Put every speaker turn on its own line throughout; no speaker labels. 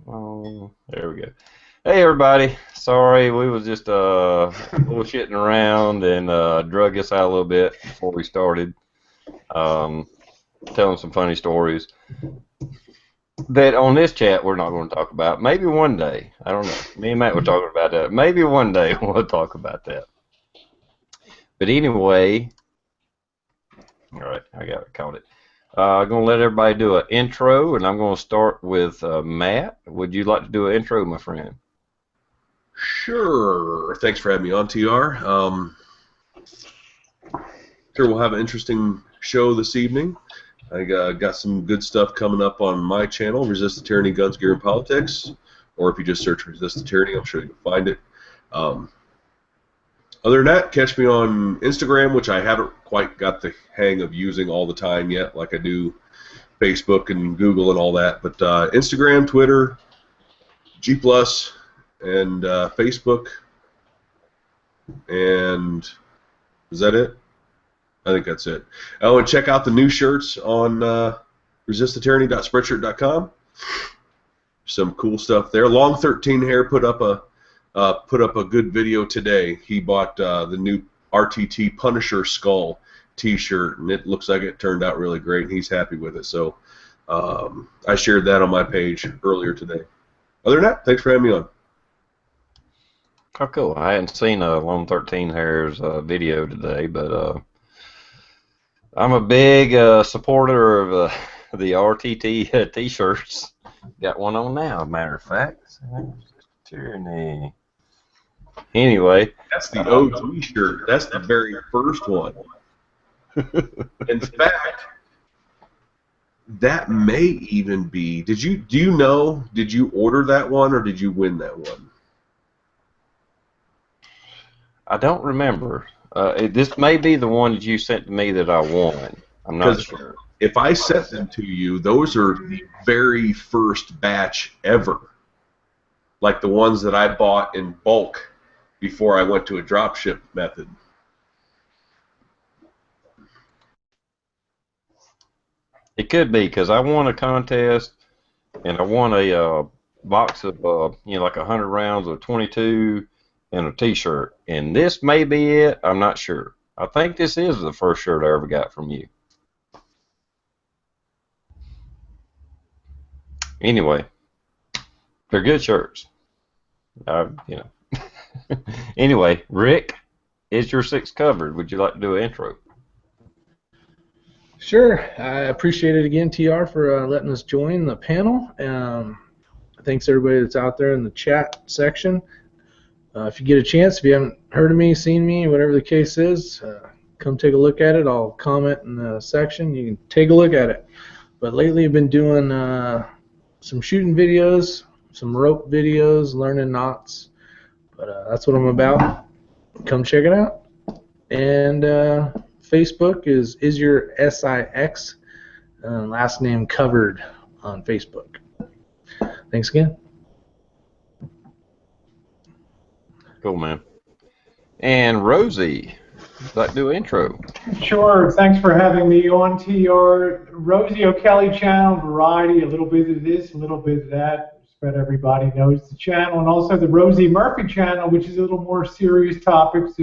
Oh, there we go. Hey everybody, sorry we was just bullshitting around and drug us out a little bit before we started, um, telling some funny stories that on this chat we're not going to talk about. Maybe one day, I don't know. Me and Matt were talking about that. Maybe one day we'll talk about that. But anyway, all right, caught it. I'm going to let everybody do an intro, and I'm going to start with Matt. Would you like to do an intro, my friend?
Sure. Thanks for having me on, TR. Sure, we'll have an interesting show this evening. I got some good stuff coming up on my channel, Resist the Tyranny, Guns, Gear, and Politics. Or if you just search Resist the Tyranny, I'm sure you can find it. Other than that, catch me on Instagram, which I haven't quite got the hang of using all the time yet, like I do Facebook and Google and all that. But Instagram, Twitter, G+, and Facebook, and is that it? I think that's it. Oh, and check out the new shirts on resistthetyranny.spreadshirt.com. Some cool stuff there. Long 13 Hair put up a good video today. He bought the new RTT Punisher Skull T-shirt, and it looks like it turned out really great. And he's happy with it. So I shared that on my page earlier today. Other than that, thanks for having me on.
Oh, cool. I hadn't seen Long 13 Hair's video today, but I'm a big supporter of the RTT T-shirts. Got one on now, matter of fact. Tyranny. Anyway.
That's the OG shirt. That's the very first one. In fact, that may even be. Do you know? Did you order that one or did you win that one?
I don't remember. This may be the one that you sent to me that I won. I'm not sure.
If I sent them to you, those are the very first batch ever. Like the ones that I bought in bulk before I went to a dropship method.
It could be because I won a contest and I won a box of like 100 rounds of 22 and a T-shirt. And this may be it. I'm not sure. I think this is the first shirt I ever got from you. Anyway, they're good shirts. Anyway, Rick, is your 6 covered? Would you like to do an intro?
Sure. I appreciate it again, TR, for letting us join the panel. Thanks everybody that's out there in the chat section. If you get a chance, if you haven't heard of me, seen me, whatever the case is, come take a look at it. I'll comment in the section. You can take a look at it. But lately I've been doing some shooting videos, some rope videos, learning knots. But that's what I'm about. Come check it out. And Facebook is your SIX, last name covered on Facebook. Thanks again.
Cool, man. And Rosie, would you like to do an intro?
Sure. Thanks for having me on, TR. Rosie O'Kelly channel, variety, a little bit of this, a little bit of that. Just about everybody knows the channel. And also the Rosie Murphy channel, which is a little more serious topics,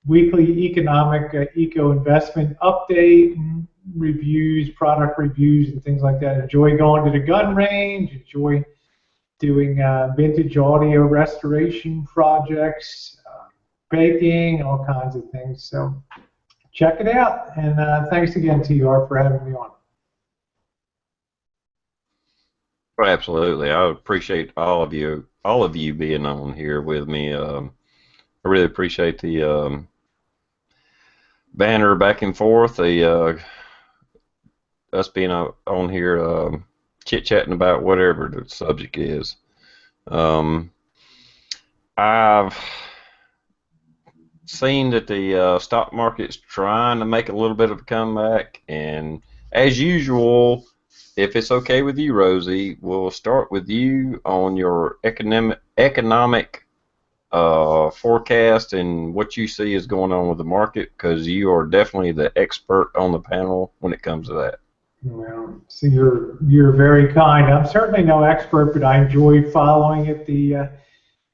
weekly economic eco-investment update, and reviews, product reviews, and things like that. Enjoy going to the gun range, enjoy doing vintage audio restoration projects, baking, all kinds of things. So check it out, and thanks again, TR, for having me on.
Well, absolutely. I appreciate all of you being on here with me. I really appreciate the banner back and forth, us being on here chit-chatting about whatever the subject is. I've seen that the stock market's trying to make a little bit of a comeback, and as usual, if it's okay with you, Rosie, we'll start with you on your economic forecast and what you see is going on with the market, because you are definitely the expert on the panel when it comes to that.
Well, so you're very kind. I'm certainly no expert, but I enjoy following it. The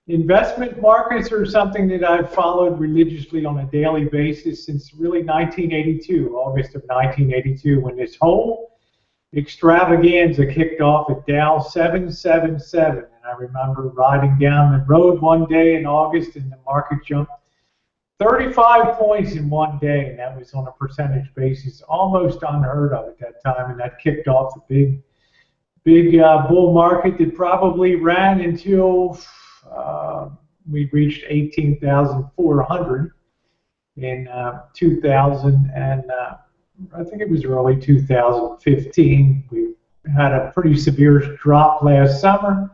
investment markets are something that I've followed religiously on a daily basis since really 1982, August of 1982, when this whole extravaganza kicked off at Dow 777. And I remember riding down the road one day in August, and the market jumped 35 points in one day, and that was on a percentage basis, almost unheard of at that time, and that kicked off the big bull market that probably ran until we reached 18,400 in 2000, and I think it was early 2015. We had a pretty severe drop last summer.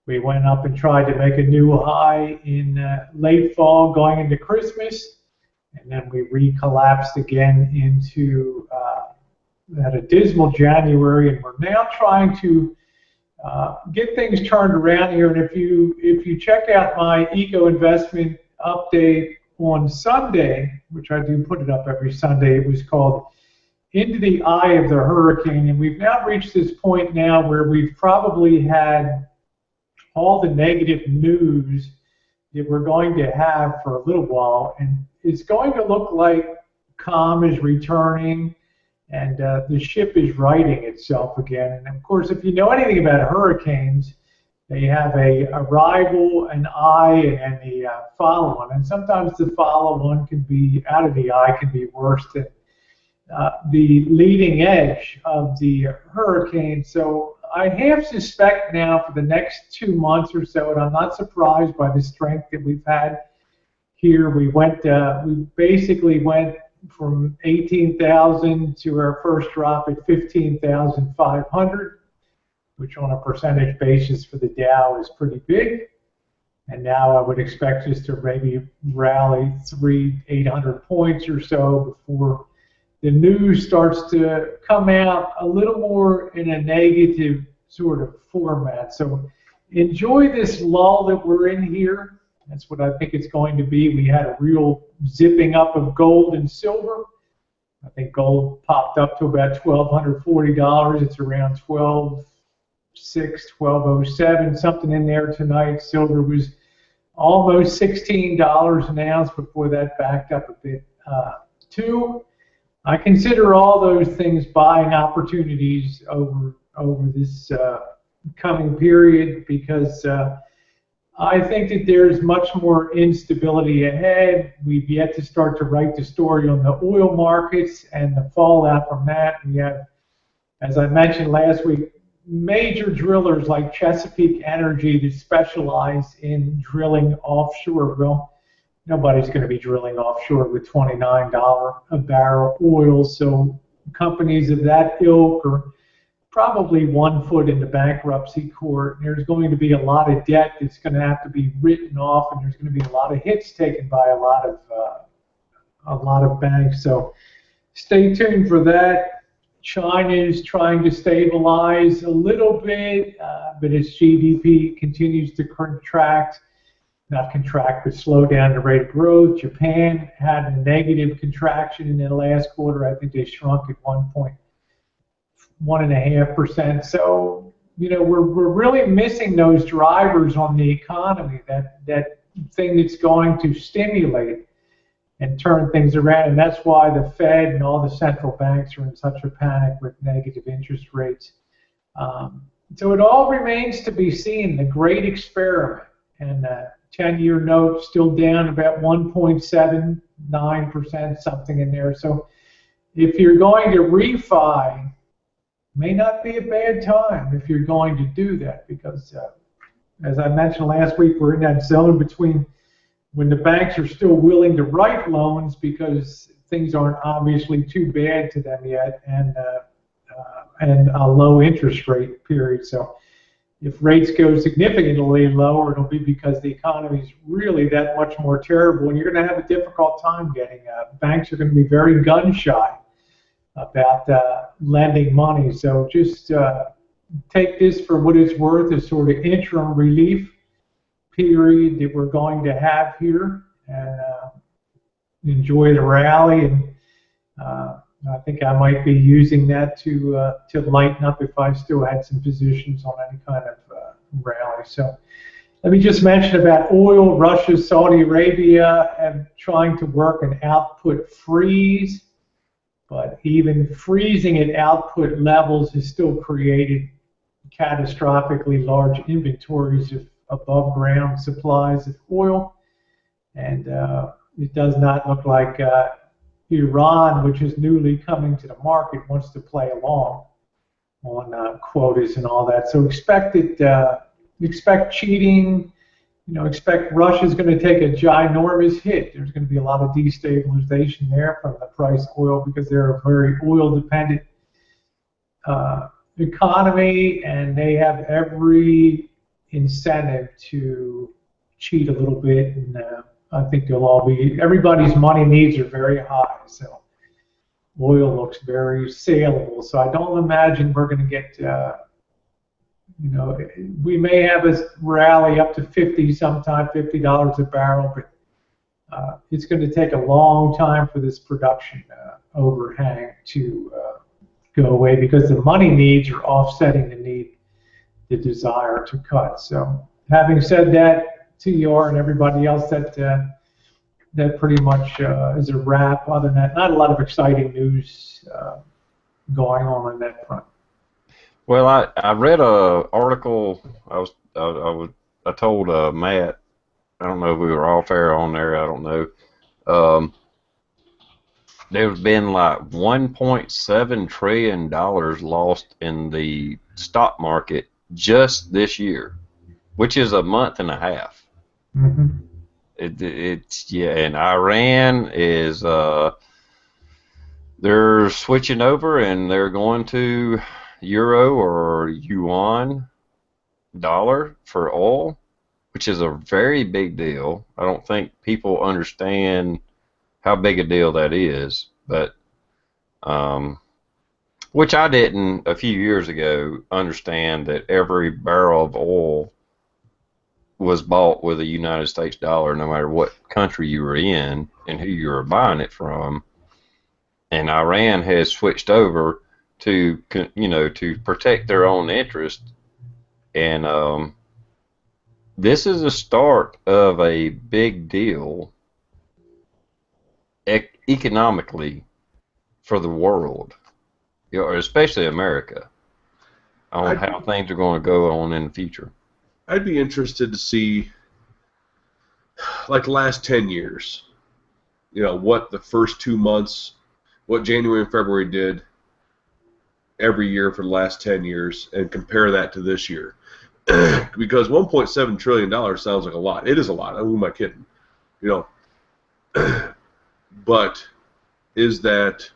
We went up and tried to make a new high in late fall going into Christmas, and then we recollapsed again into had a dismal January, and we're now trying to get things turned around here. And if you check out my eco investment update on Sunday, which I do put it up every Sunday, it was called Into the Eye of the Hurricane, and we've now reached this point now where we've probably had all the negative news that we're going to have for a little while, and it's going to look like calm is returning, and the ship is righting itself again. And of course, if you know anything about hurricanes, they have a arrival, an eye, and the follow-on. And sometimes the follow-on can be out of the eye can be worse than the leading edge of the hurricane. So I half suspect now for the next 2 months or so, and I'm not surprised by the strength that we've had here. We basically went from 18,000 to our first drop at 15,500, which on a percentage basis for the Dow is pretty big. And now I would expect us to maybe rally 800 points or so before the news starts to come out a little more in a negative sort of format. So enjoy this lull that we're in here. That's what I think it's going to be. We had a real zipping up of gold and silver. I think gold popped up to about $1,240. It's around $12.06, $12.07, something in there tonight. Silver was almost $16 an ounce before that backed up a bit too. I consider all those things buying opportunities over this coming period because I think that there's much more instability ahead. We've yet to start to write the story on the oil markets and the fallout from that. We have, as I mentioned last week, major drillers like Chesapeake Energy that specialize in drilling offshore. Well, nobody's going to be drilling offshore with $29 a barrel oil, so companies of that ilk are probably 1 foot in the bankruptcy court. There's going to be a lot of debt that's going to have to be written off, and there's going to be a lot of hits taken by a lot of banks. So stay tuned for that. China is trying to stabilize a little bit, but its GDP continues to contract. Not contract, but slow down the rate of growth. Japan had a negative contraction in the last quarter. I think they shrunk at 1.5%. So, you know, we're really missing those drivers on the economy, that thing that's going to stimulate and turn things around. And that's why the Fed and all the central banks are in such a panic with negative interest rates. So it all remains to be seen, the great experiment. And 10-year note still down about 1.79%, something in there. So if you're going to refi, may not be a bad time if you're going to do that, because as I mentioned last week, we're in that zone between when the banks are still willing to write loans because things aren't obviously too bad to them yet, and a low interest rate period. So if rates go significantly lower, it'll be because the economy is really that much more terrible, and you're going to have a difficult time getting. Banks are going to be very gun shy about lending money. So just take this for what it's worth, as sort of interim relief period that we're going to have here, and enjoy the rally. And I think I might be using that to lighten up if I still had some positions on any kind of rally. So let me just mention about oil. Russia, Saudi Arabia are trying to work an output freeze, but even freezing at output levels has still created catastrophically large inventories of above ground supplies of oil. And it does not look like Iran, which is newly coming to the market, wants to play along on quotas and all that. So expect cheating. Expect Russia's going to take a ginormous hit. There's going to be a lot of destabilization there from the price of oil because they're a very oil-dependent economy, and they have every incentive to cheat a little bit. And I think everybody's money needs are very high. So oil looks very saleable. So I don't imagine we're going to get. We may have a rally up to 50 sometime, $50 a barrel, but it's going to take a long time for this production overhang to go away because the money needs are offsetting the desire to cut. So having said that, TR and everybody else, that pretty much is a wrap. Other than that, not a lot of exciting news going on that front.
Well, I read a article. I told Matt. I don't know if we were all fair on there. I don't know. There's been like $1.7 trillion lost in the stock market just this year, which is a month and a half.
Mm-hmm.
And Iran is they're switching over and they're going to euro or yuan dollar for oil, which is a very big deal. I don't think people understand how big a deal that is, but which I didn't a few years ago understand that every barrel of oil was bought with a United States dollar, no matter what country you were in and who you were buying it from. And Iran has switched over to to protect their own interest, and this is the start of a big deal economically for the world, especially America, on how things are going to go on in the future.
I'd be interested to see, like, the last 10 years, what the first 2 months, what January and February did every year for the last 10 years, and compare that to this year. Because $1.7 trillion sounds like a lot. It is a lot. Who am I kidding? But is that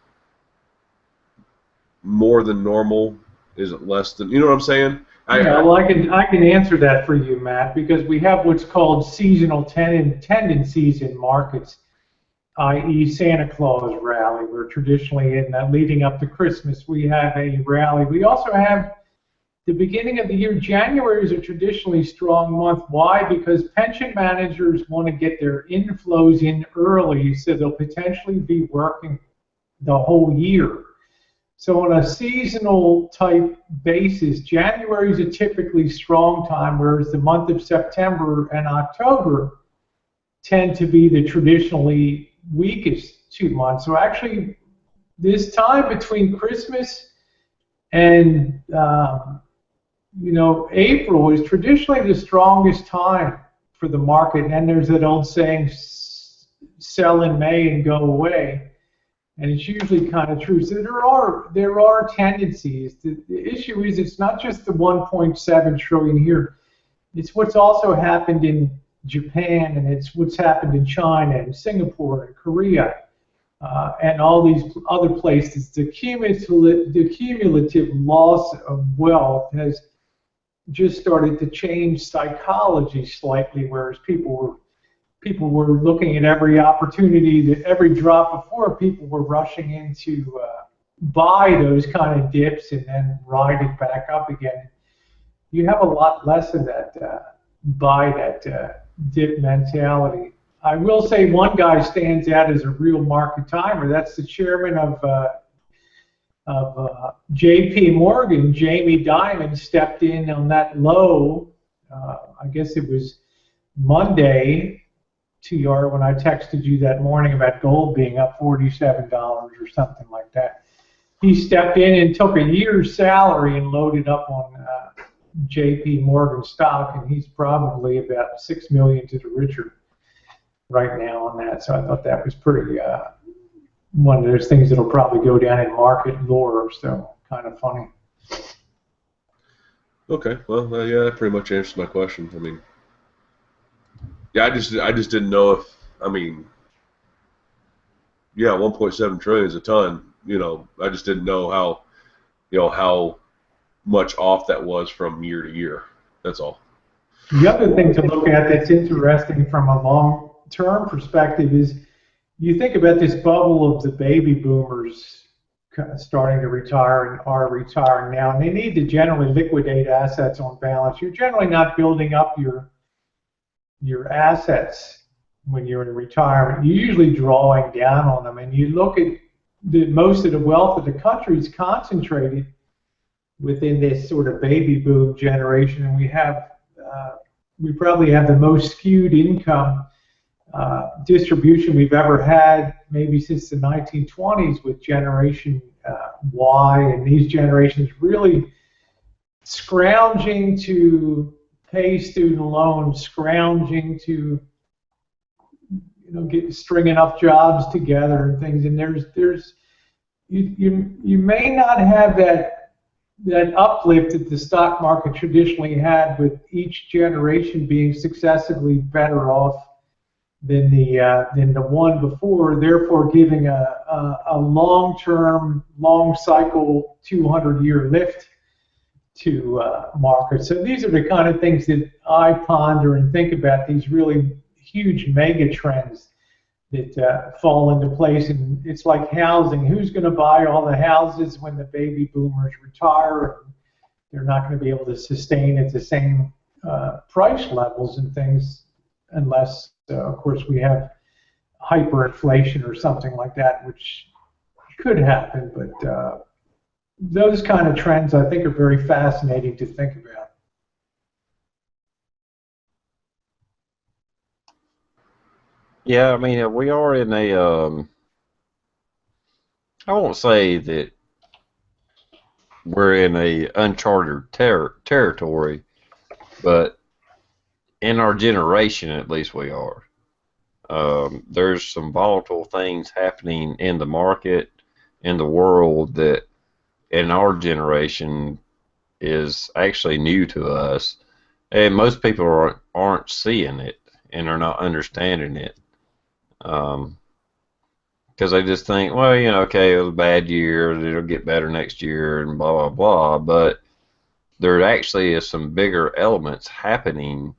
more than normal? Is it less than? You know what I'm saying?
Well, I can answer that for you, Matt, because we have what's called seasonal tendencies in markets, i.e. Santa Claus rally, where traditionally leading up to Christmas we have a rally. We also have the beginning of the year. January is a traditionally strong month. Why? Because pension managers want to get their inflows in early, so they'll potentially be working the whole year. So on a seasonal type basis, January is a typically strong time, whereas the month of September and October tend to be the traditionally weakest 2 months. So actually, this time between Christmas and April is traditionally the strongest time for the market. And there's that old saying, sell in May and go away. And it's usually kind of true. So there are tendencies. The issue is it's not just the 1.7 trillion here. It's what's also happened in Japan, and it's what's happened in China and Singapore and Korea and all these other places. The cumulative loss of wealth has just started to change psychology slightly, whereas people were looking at every opportunity, that every drop before, people were rushing in to buy those kind of dips and then ride it back up again. You have a lot less of that buy that dip mentality. I will say one guy stands out as a real market timer. That's the chairman of J.P. Morgan, Jamie Dimon, stepped in on that low. I guess it was Monday, TR, when I texted you that morning about gold being up $47 or something like that. He stepped in and took a year's salary and loaded up on J.P. Morgan stock, and he's probably about $6 million to the richer right now on that. So I thought that was pretty one of those things that'll probably go down in market lore. So kind of funny.
Okay, well, yeah, that pretty much answers my question. I mean, yeah, I just didn't know if, I mean, yeah, 1.7 trillion is a ton. You know, I just didn't know how, you know, how much off that was from year to year. That's all.
The other thing to look at that's interesting from a long-term perspective is you think about this bubble of the baby boomers starting to retire and are retiring now, and they need to generally liquidate assets on balance. You're generally not building up your assets when you're in retirement. You're usually drawing down on them, and you look at most of the wealth of the country is concentrated within this sort of baby boom generation, and we probably have the most skewed income distribution we've ever had, maybe since the 1920s, with Generation Y, and these generations really scrounging to pay student loans, scrounging to string enough jobs together and things. And you may not have that uplift that the stock market traditionally had, with each generation being successively better off than the one before, therefore giving a long-term, long-cycle 200-year lift to markets. So these are the kind of things that I ponder and think about, these really huge mega trends that fall into place. And it's like housing. Who's going to buy all the houses when the baby boomers retire? They're not going to be able to sustain at the same price levels and things unless, of course, we have hyperinflation or something like that, which could happen. But those kind of trends, I think, are very fascinating to think about.
Yeah, I mean, we are in a, I won't say that we're in a uncharted territory, but in our generation, at least we are. There's some volatile things happening in the market, in the world, that in our generation is actually new to us, and most people aren't seeing it and are not understanding it. Because they just think, well, okay, it was a bad year, it'll get better next year, and blah, blah, blah. But there actually is some bigger elements happening,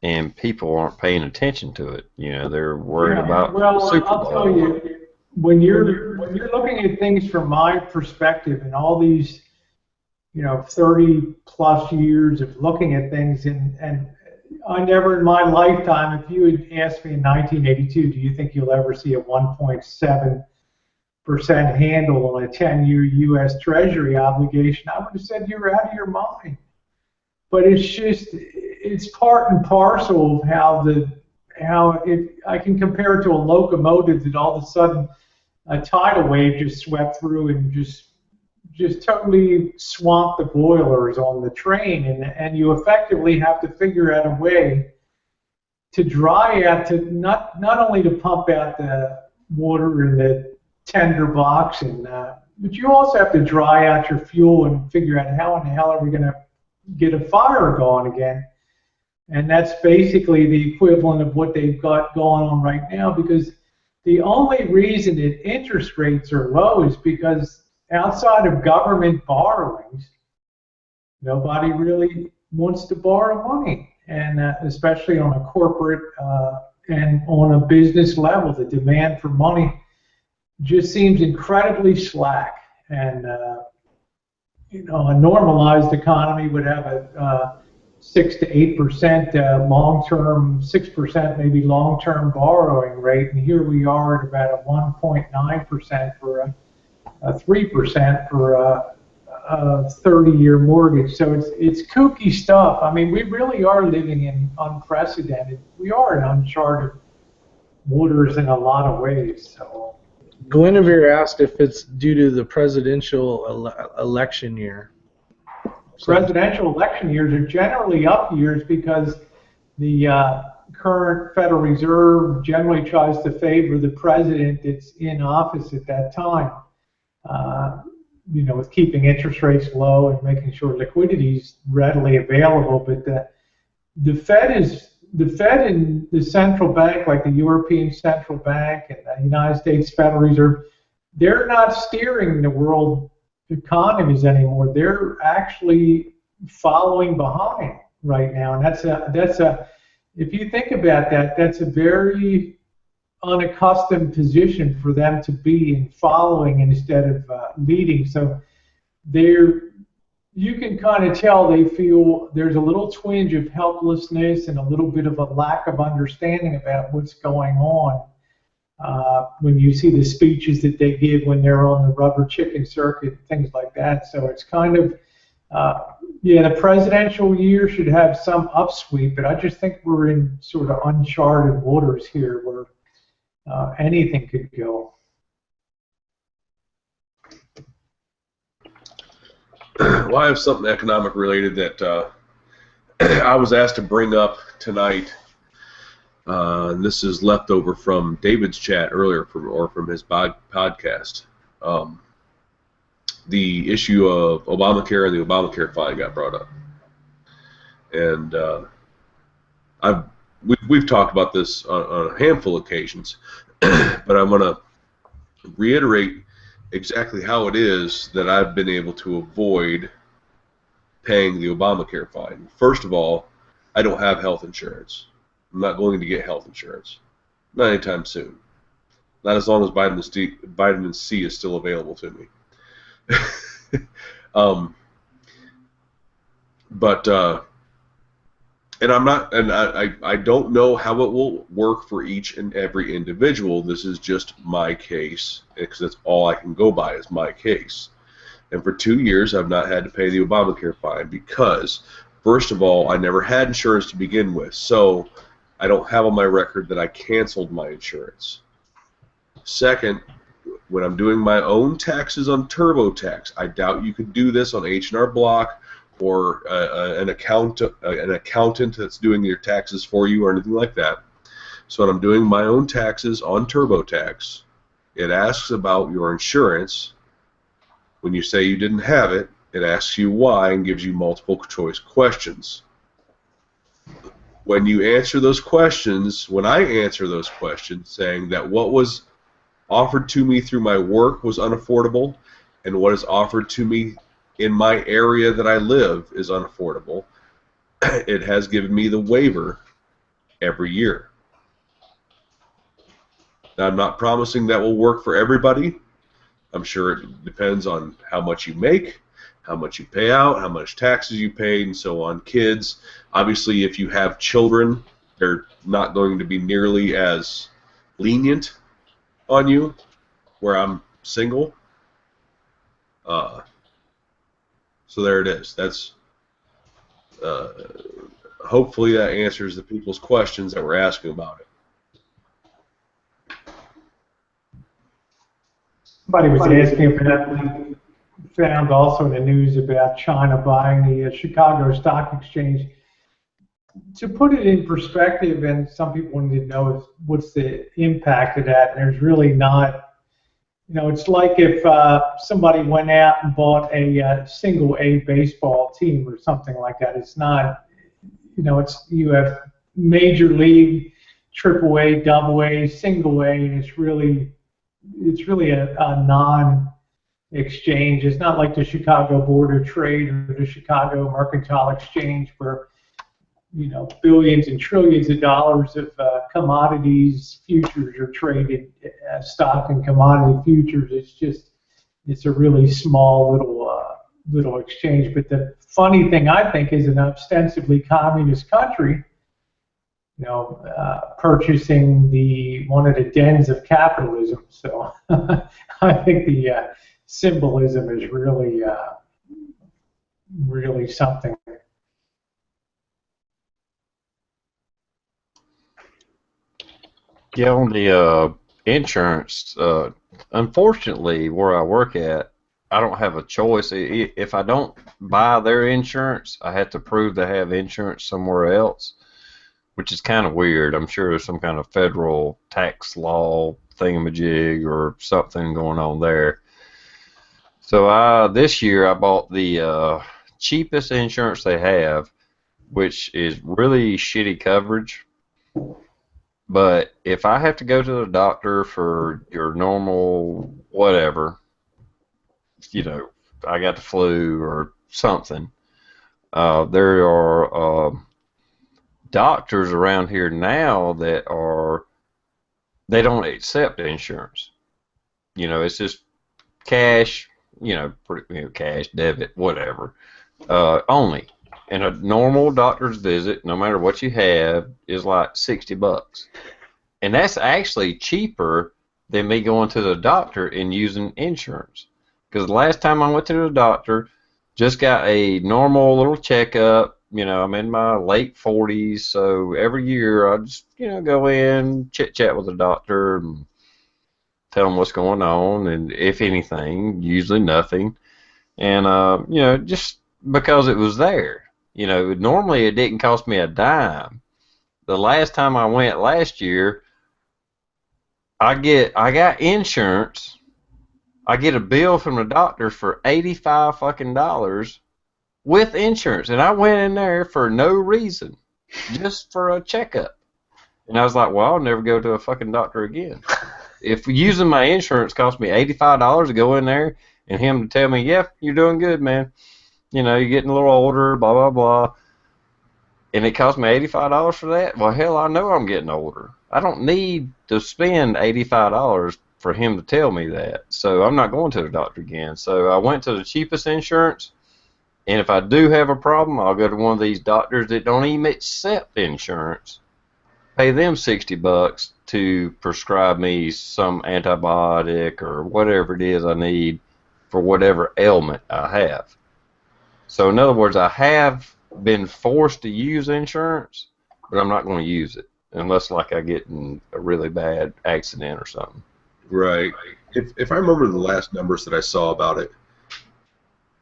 and people aren't paying attention to it. They're worried about the Super Bowl.
I'll tell you, when you're looking at things from my perspective and all these, 30-plus years of looking at things, and I never in my lifetime, if you had asked me in 1982, do you think you'll ever see a 1.7% handle on a 10-year U.S. Treasury obligation, I would have said you're out of your mind. But it's part and parcel of how I can compare it to a locomotive that all of a sudden a tidal wave just swept through and just totally swamped the boilers on the train, and you effectively have to figure out a way to dry out, to not only to pump out the water in the tender box, but you also have to dry out your fuel and figure out how in the hell are we going to get a fire going again. And that's basically the equivalent of what they've got going on right now, because the only reason that interest rates are low is because outside of government borrowings, nobody really wants to borrow money, and especially on a corporate and on a business level, the demand for money just seems incredibly slack. And a normalized economy would have a 6 to 8% long-term, 6% maybe long-term borrowing rate, and here we are at about a 1.9% for a 3% for a 30-year mortgage. So it's kooky stuff. I mean, we really are living in unprecedented. We are in uncharted waters in a lot of ways. So.
Guinevere asked if it's due to the presidential election year.
Presidential election years are generally up years because the current Federal Reserve generally tries to favor the president that's in office at that time. With keeping interest rates low and making sure liquidity is readily available. But the Fed and the central bank, like the European Central Bank and the United States Federal Reserve, they're not steering the world economies anymore. They're actually following behind right now, and that's a if you think about that, that's a very unaccustomed position for them to be in, following instead of leading. So you can kind of tell they feel there's a little twinge of helplessness and a little bit of a lack of understanding about what's going on when you see the speeches that they give when they're on the rubber chicken circuit, things like that. So it's kind of, the presidential year should have some upsweep, but I just think we're in sort of uncharted waters here where anything could go.
Well, I have something economic related that I was asked to bring up tonight. And this is leftover from David's chat earlier, from his podcast. The issue of Obamacare and the Obamacare fine got brought up, and we've talked about this on a handful of occasions, but I want to reiterate exactly how it is that I've been able to avoid paying the Obamacare fine. First of all, I don't have health insurance. I'm not going to get health insurance. Not anytime soon. Not as long as vitamin C is still available to me. And I'm not, and I don't know how it will work for each and every individual. This is just my case, because that's all I can go by is my case. And for 2 years, I've not had to pay the Obamacare fine because, first of all, I never had insurance to begin with, so I don't have on my record that I canceled my insurance. Second, when I'm doing my own taxes on TurboTax, I doubt you could do this on H&R Block or an accountant that's doing your taxes for you or anything like that. So when I'm doing my own taxes on TurboTax, it asks about your insurance. When you say you didn't have it, it asks you why and gives you multiple choice questions. When you answer those questions, when I answer those questions saying that what was offered to me through my work was unaffordable and what is offered to me in my area that I live is unaffordable, it has given me the waiver every year. Now, I'm not promising that will work for everybody. I'm sure it depends on how much you make, how much you pay out, how much taxes you pay, and so on. Kids, obviously, if you have children, they're not going to be nearly as lenient on you, where I'm single. So there it is. That's hopefully that answers the people's questions that were asking about it.
Somebody was asking about, we found also in the news about China buying the Chicago Stock Exchange. To put it in perspective, and some people need to know what's the impact of that, and there's really not. It's like if somebody went out and bought a single A baseball team or something like that. It's not, you have major league, triple A, double A, single A, and it's really a non-exchange. It's not like the Chicago Board of Trade or the Chicago Mercantile Exchange where billions and trillions of dollars of commodities futures are traded, stock and commodity futures. It's a really small little exchange. But the funny thing, I think, is an ostensibly communist country, purchasing one of the dens of capitalism. So I think the symbolism is really, really something.
Yeah, on the insurance, unfortunately, where I work at, I don't have a choice. If I don't buy their insurance, I have to prove they have insurance somewhere else, which is kind of weird. I'm sure there's some kind of federal tax law thingamajig or something going on there. So this year I bought the cheapest insurance they have, which is really shitty coverage. But if I have to go to the doctor for your normal whatever, you know, I got the flu or something, there are doctors around here now they don't accept insurance. You know, it's just cash, cash, debit, whatever, only. And a normal doctor's visit, no matter what you have, is like $60. And that's actually cheaper than me going to the doctor and using insurance. Because the last time I went to the doctor, just got a normal little checkup. You know, I'm in my late 40s, so every year I just, go in, chit-chat with the doctor and tell them what's going on, and if anything, usually nothing. And, just because it was there. Normally it didn't cost me a dime. The last time I went last year, I got insurance. I get a bill from the doctor for $85 fucking dollars with insurance, and I went in there for no reason, just for a checkup. And I was like, well, I'll never go to a fucking doctor again. If using my insurance cost me $85 to go in there and him to tell me, yeah, you're doing good, man. You're getting a little older, blah, blah, blah. And it cost me $85 for that? Well, hell, I know I'm getting older. I don't need to spend $85 for him to tell me that. So I'm not going to the doctor again. So I went to the cheapest insurance. And if I do have a problem, I'll go to one of these doctors that don't even accept insurance. Pay them $60 to prescribe me some antibiotic or whatever it is I need for whatever ailment I have. So in other words, I have been forced to use insurance, but I'm not going to use it unless like I get in a really bad accident or something.
Right. If I remember the last numbers that I saw about it,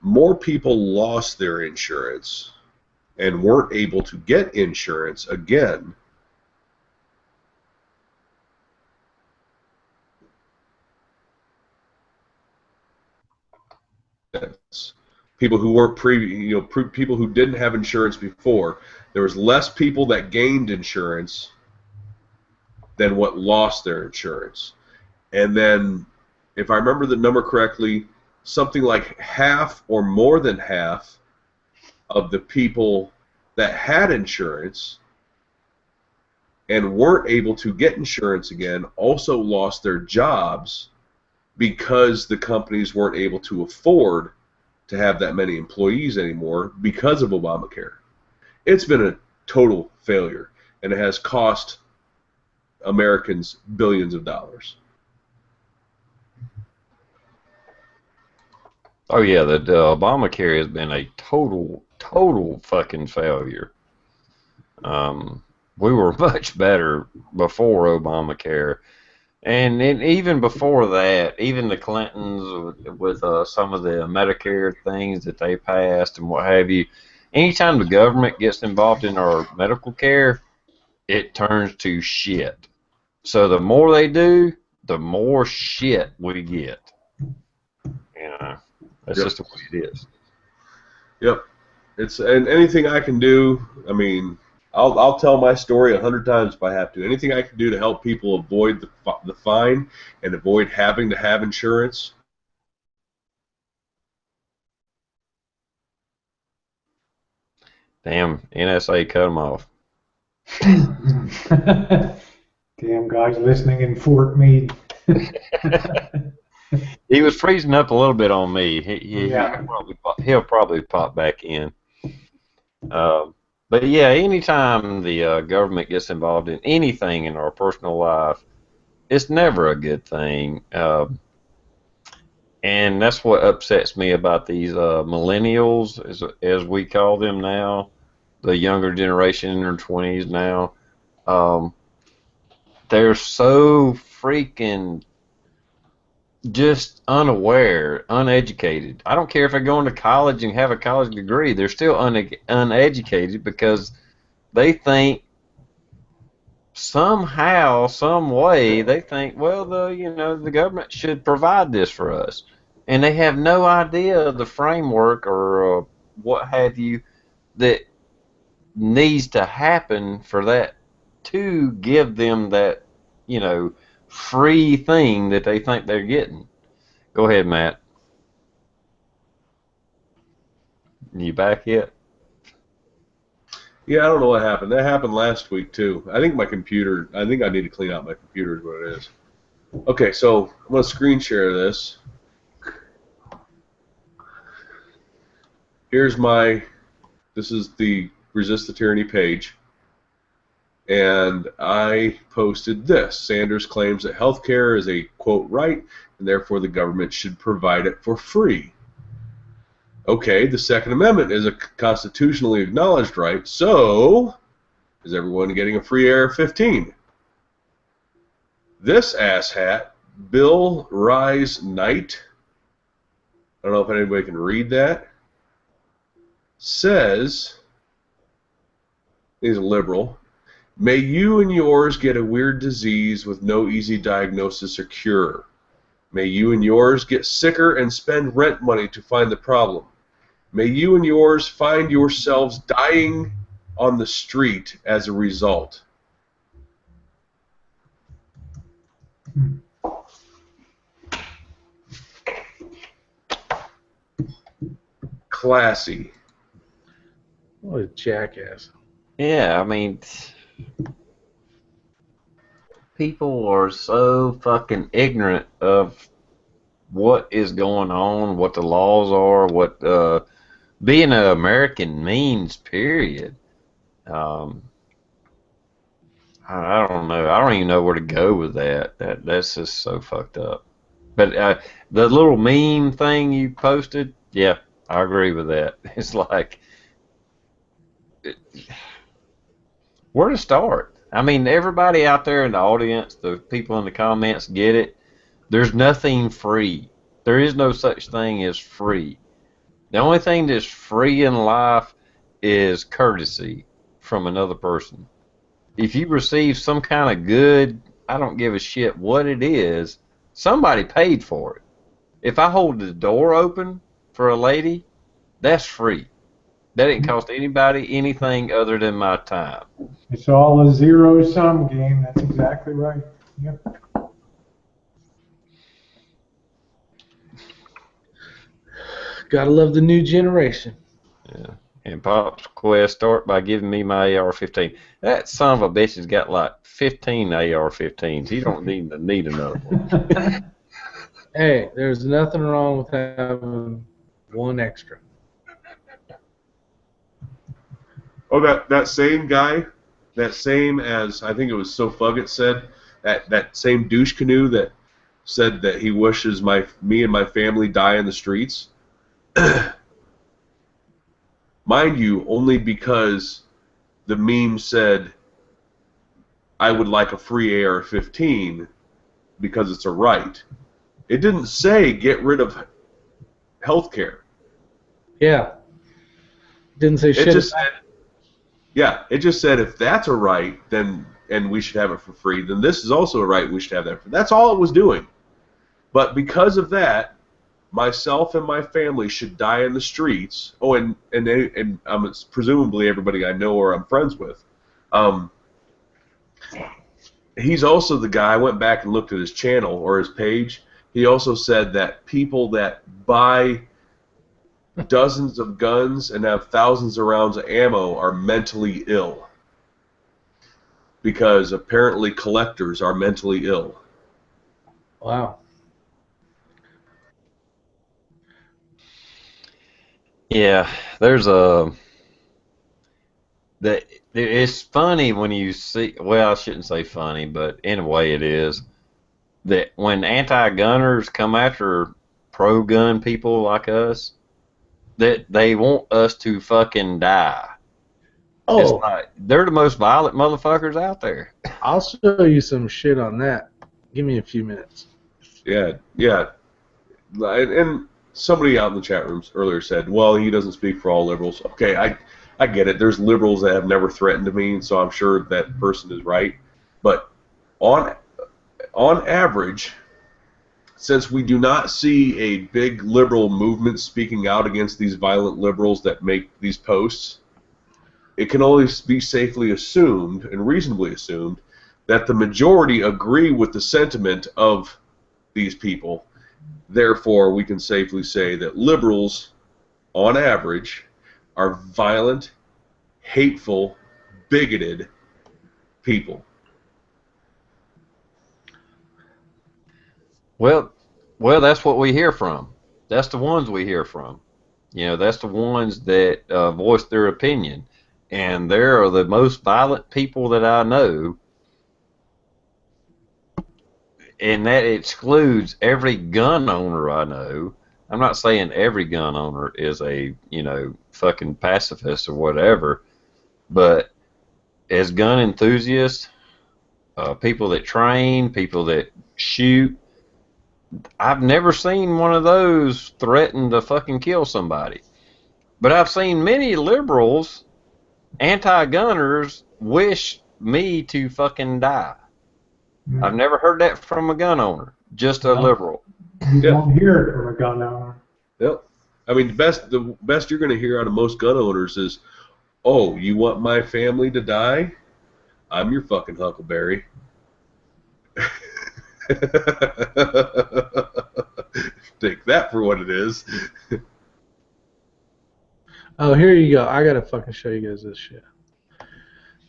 more people lost their insurance and weren't able to get insurance again people who weren't people who didn't have insurance before. There was less people that gained insurance than what lost their insurance. And then, if I remember the number correctly, something like half or more than half of the people that had insurance and weren't able to get insurance again also lost their jobs because the companies weren't able to afford to have that many employees anymore because of Obamacare. It's been a total failure, and it has cost Americans billions of dollars.
Oh yeah, the Obamacare has been a total fucking failure. We were much better before Obamacare. And even before that, even the Clintons with some of the Medicare things that they passed and what have you, anytime the government gets involved in our medical care, it turns to shit. So the more they do, the more shit we get. That's just the way it is.
Yep. And anything I can do, I mean, I'll tell my story 100 times if I have to. Anything I can do to help people avoid the fine and avoid having to have insurance.
Damn, NSA cut them off.
Damn guys listening in Fort Meade.
He was freezing up a little bit on me.
Yeah.
He'll probably pop back in. But yeah, anytime the government gets involved in anything in our personal life, it's never a good thing. And that's what upsets me about these millennials, as we call them now, the younger generation in their 20s now. They're so freaking just unaware, uneducated. I don't care if they're going to college and have a college degree. They're still uneducated because they think somehow, some way, they think, well, the government should provide this for us, and they have no idea the framework or what have you that needs to happen for that to give them that, free thing that they think they're getting. Go ahead, Matt. You back yet?
Yeah, I don't know what happened. That happened last week too. I think I need to clean out my computer is what it is. Okay, so I'm going to screen share this. This is the Resist the Tyranny page. And I posted this. Sanders claims that health care is a, quote, right, and therefore the government should provide it for free. Okay, the Second Amendment is a constitutionally acknowledged right, so is everyone getting a free AR-15? This asshat, Bill Rise Knight, I don't know if anybody can read that, says, he's a liberal, may you and yours get a weird disease with no easy diagnosis or cure. May you and yours get sicker and spend rent money to find the problem. May you and yours find yourselves dying on the street as a result. Classy.
What a jackass.
Yeah, I mean, people are so fucking ignorant of what is going on, what the laws are, what being an American means, period. I don't know. I don't even know where to go with that. That's just so fucked up. But the little meme thing you posted, yeah, I agree with that. It's like, where to start? I mean, everybody out there in the audience, the people in the comments get it. There's nothing free. There is no such thing as free. The only thing that's free in life is courtesy from another person. If you receive some kind of good, I don't give a shit what it is, somebody paid for it. If I hold the door open for a lady, that's free. That didn't cost anybody anything other than my time.
It's all a zero-sum game. That's exactly right. Yep.
Gotta love the new generation.
Yeah. And Pop's Quest start by giving me my AR-15. That son of a bitch has got like 15 AR-15s. He don't need another one.
Hey, there's nothing wrong with having one extra.
Oh, that same guy, that same as, I think it was So Fuggett said, that same douche canoe that said that he wishes me and my family die in the streets. Mind you, only because the meme said, I would like a free AR-15 because it's a right. It didn't say get rid of health care.
Yeah. Didn't say shit.
It just said, yeah, it just said if that's a right, then and we should have it for free, then this is also a right, we should have that for. That's all it was doing. But because of that, myself and my family should die in the streets. Oh, and presumably everybody I know or I'm friends with. He's also the guy, I went back and looked at his channel or his page. He also said that people that buy dozens of guns and have thousands of rounds of ammo are mentally ill. Because apparently collectors are mentally ill.
Wow.
Yeah, it's funny when you see, well, I shouldn't say funny, but in a way it is, that when anti-gunners come after pro-gun people like us, that they want us to fucking die. It's
Oh,
like they're the most violent motherfuckers out there.
I'll show you some shit on that. Give me a few minutes.
Yeah, yeah. And somebody out in the chat rooms earlier said, well, he doesn't speak for all liberals. Okay, I get it. There's liberals that have never threatened to me, so I'm sure that person is right. But on average, since we do not see a big liberal movement speaking out against these violent liberals that make these posts, it can only be safely assumed and reasonably assumed that the majority agree with the sentiment of these people. Therefore, we can safely say that liberals, on average, are violent, hateful, bigoted people.
Well, that's what we hear from. That's the ones we hear from. You know, that's the ones that voice their opinion. And they are the most violent people that I know. And that excludes every gun owner I know. I'm not saying every gun owner is a, fucking pacifist or whatever. But as gun enthusiasts, people that train, people that shoot, I've never seen one of those threaten to fucking kill somebody. But I've seen many liberals, anti-gunners, wish me to fucking die. I've never heard that from a gun owner, just a liberal.
You don't hear it from a gun owner.
Yep. I mean, the best you're going to hear out of most gun owners is, oh, you want my family to die? I'm your fucking Huckleberry. Take that for what it is.
Oh, here you go. I gotta fucking show you guys this shit.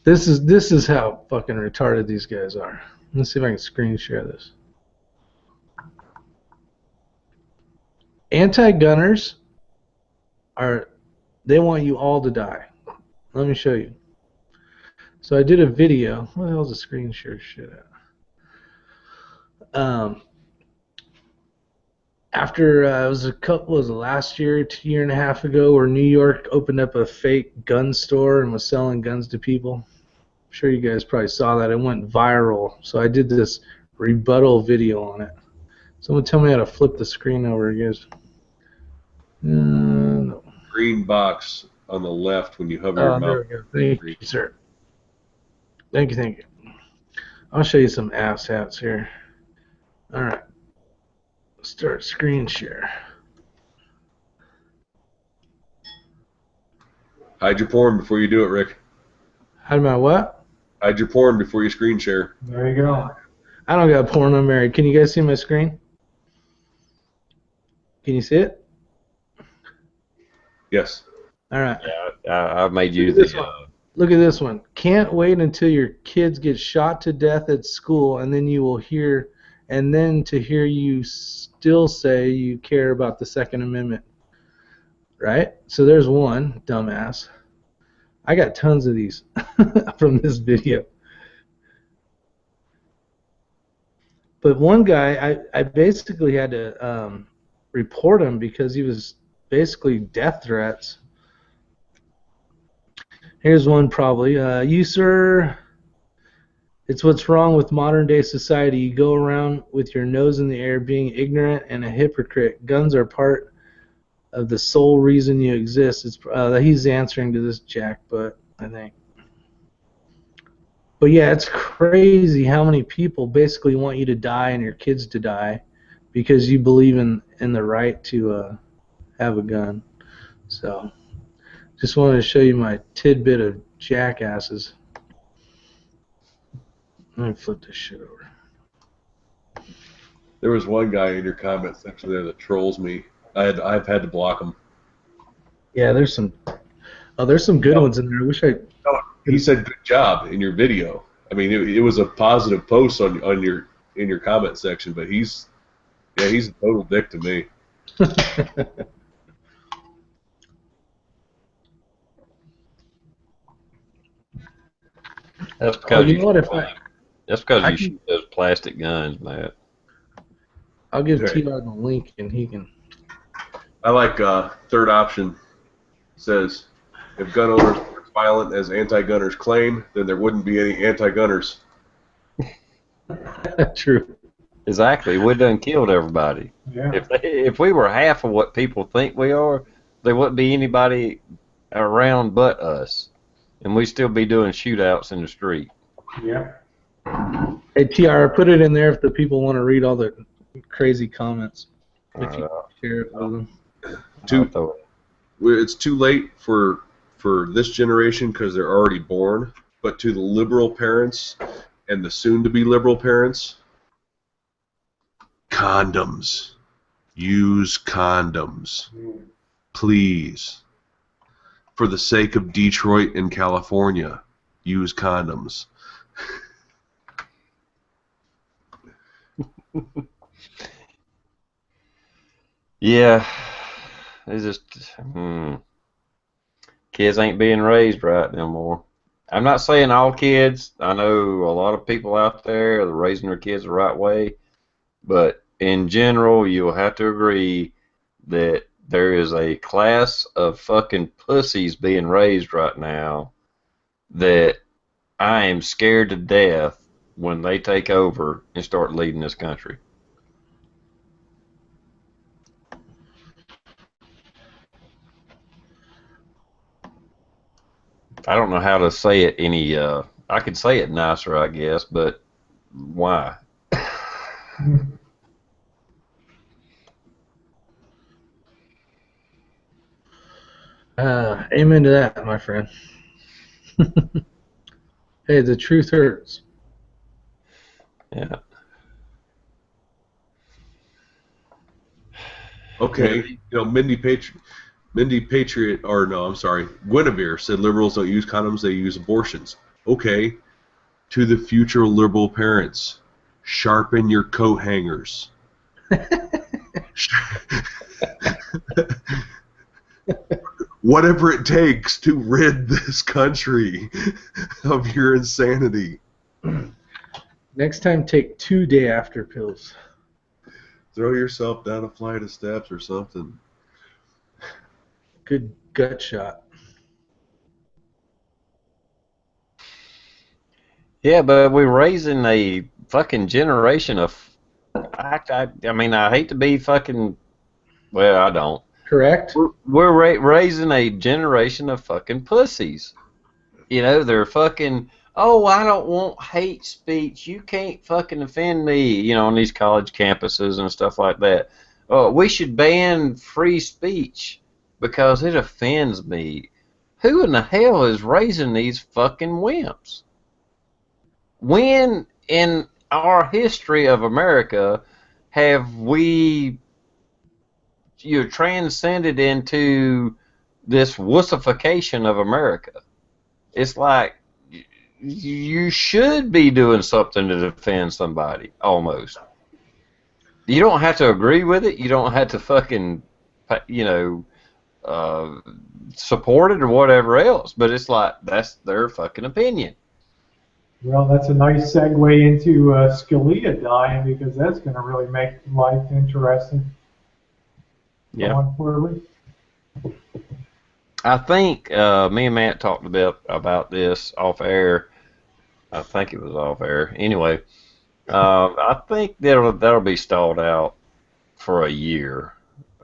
This is how fucking retarded these guys are. Let's see if I can screen share this. Anti-gunners they want you all to die. Let me show you. So I did a video. What the hell's the screen share shit at? After it was last year, 2 year and a half ago, where New York opened up a fake gun store and was selling guns to people. I'm sure you guys probably saw that. It went viral. So I did this rebuttal video on it. Someone tell me how to flip the screen over, you guys. No.
Green box on the left when you hover your mouse.
There we go. Thank you, sir. Thank you. I'll show you some ass hats here. All right. Start screen share.
Hide your porn before you do it, Rick.
Hide my what?
Hide your porn before you screen share.
There you go.
I don't got porn. I'm married. Can you guys see my screen? Can you see it?
Yes.
All right.
Yeah, I've made you
Look at this one. Can't wait until your kids get shot to death at school, and then to hear you still say you care about the Second Amendment. Right? So there's one dumbass. I got tons of these from this video. But one guy, I basically had to report him because he was basically death threats. Here's one probably. You, sir, it's what's wrong with modern day society. You go around with your nose in the air being ignorant and a hypocrite. Guns are part of the sole reason you exist. He's answering to this jackbutt, I think. But yeah, it's crazy how many people basically want you to die and your kids to die because you believe in the right to have a gun. So just wanted to show you my tidbit of jackasses. Let me flip this shit over.
There was one guy in your comment section there that trolls me. I've had to block him.
Yeah, there's some good ones in there. I wish
He said good job in your video. I mean, it was a positive post in your comment section, but he's a total dick to me.
That's because
you know what?
That's because you shoot those plastic guns, Matt.
I'll give
Right.
TR the link and he can.
I like third option. Says, if gun owners were as violent as anti-gunners claim, then there wouldn't be any anti-gunners.
True.
Exactly. We done killed everybody.
Yeah.
If we were half of what people think we are, there wouldn't be anybody around but us, and we'd still be doing shootouts in the street.
Yeah.
Hey, TR, put it in there if the people want to read all the crazy comments. If you share it with them.
It's too late for this generation because they're already born, but to the liberal parents and the soon-to-be liberal parents, condoms. Use condoms. Please. For the sake of Detroit and California, use condoms.
Yeah, it's just kids ain't being raised right no more. I'm not saying all kids. I know a lot of people out there are raising their kids the right way, but in general, you'll have to agree that there is a class of fucking pussies being raised right now that I am scared to death when they take over and start leading this country. I don't know how to say it any, I could say it nicer, I guess, but why?
Amen to that, my friend. Hey, the truth hurts.
Yeah. Okay, you know, Guinevere said liberals don't use condoms, they use abortions. Okay, to the future liberal parents, sharpen your coat hangers. Whatever it takes to rid this country of your insanity.
Next time, take 2 day after pills.
Throw yourself down a flight of steps or something.
Good gut shot.
Yeah, but we're raising a fucking generation of. I mean, I hate to be fucking. Well, I don't.
Correct.
We're raising a generation of fucking pussies. You know, they're fucking. Oh, I don't want hate speech. You can't fucking offend me. You know, on these college campuses and stuff like that. We should ban free speech because it offends me. Who in the hell is raising these fucking wimps? When in our history of America have we transcended into this wussification of America? It's like you should be doing something to defend somebody, almost. You don't have to agree with it. You don't have to fucking, support it or whatever else. But it's like, that's their fucking opinion.
Well, that's a nice segue into Scalia dying, because that's going to really make life interesting.
Yeah.
Going forward.
I think me and Matt talked about this off air. I think it was off air. Anyway, I think that'll be stalled out for a year.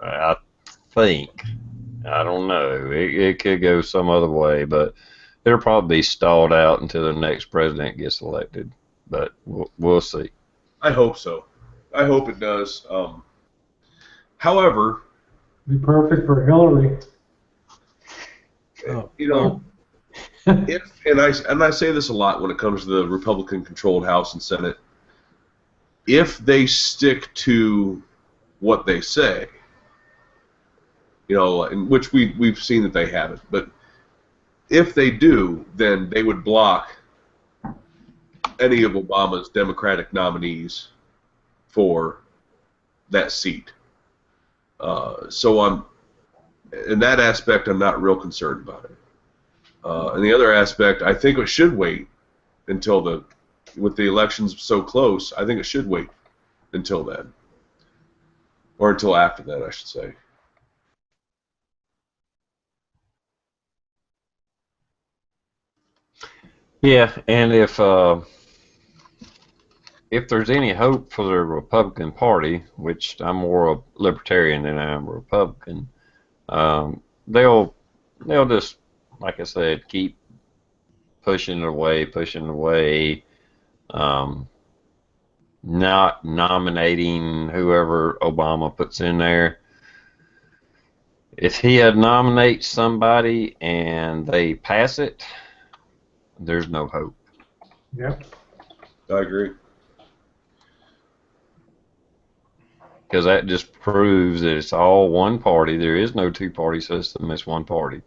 I think. I don't know. It could go some other way, but it'll probably be stalled out until the next president gets elected. But we'll see.
I hope so. I hope it does. However,
be perfect for Hillary.
You know, and I say this a lot when it comes to the Republican-controlled House and Senate. If they stick to what they say, you know, in which we've seen that they haven't, but if they do, then they would block any of Obama's Democratic nominees for that seat. So in that aspect, I'm not real concerned about it. And the other aspect, I think it should wait until with the elections so close, I think it should wait until then. Or until after that, I should say.
Yeah, and if there's any hope for the Republican Party, which I'm more a libertarian than I am a Republican, they'll just, like I said, keep pushing it away, um, not nominating whoever Obama puts in there. If he had nominates somebody and they pass it, there's no hope.
Yep.
I agree.
Because that just proves that it's all one party. There is no two-party system. It's one party.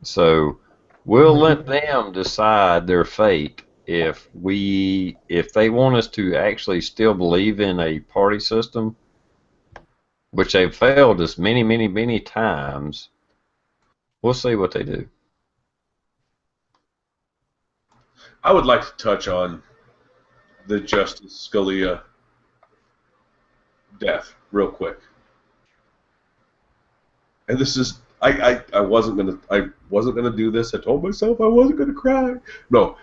So we'll let them decide their fate. If they want us to actually still believe in a party system, which they've failed us many, many, many times, we'll see what they do.
I would like to touch on the Justice Scalia death real quick. And this is I wasn't gonna do this. I told myself I wasn't gonna cry. No,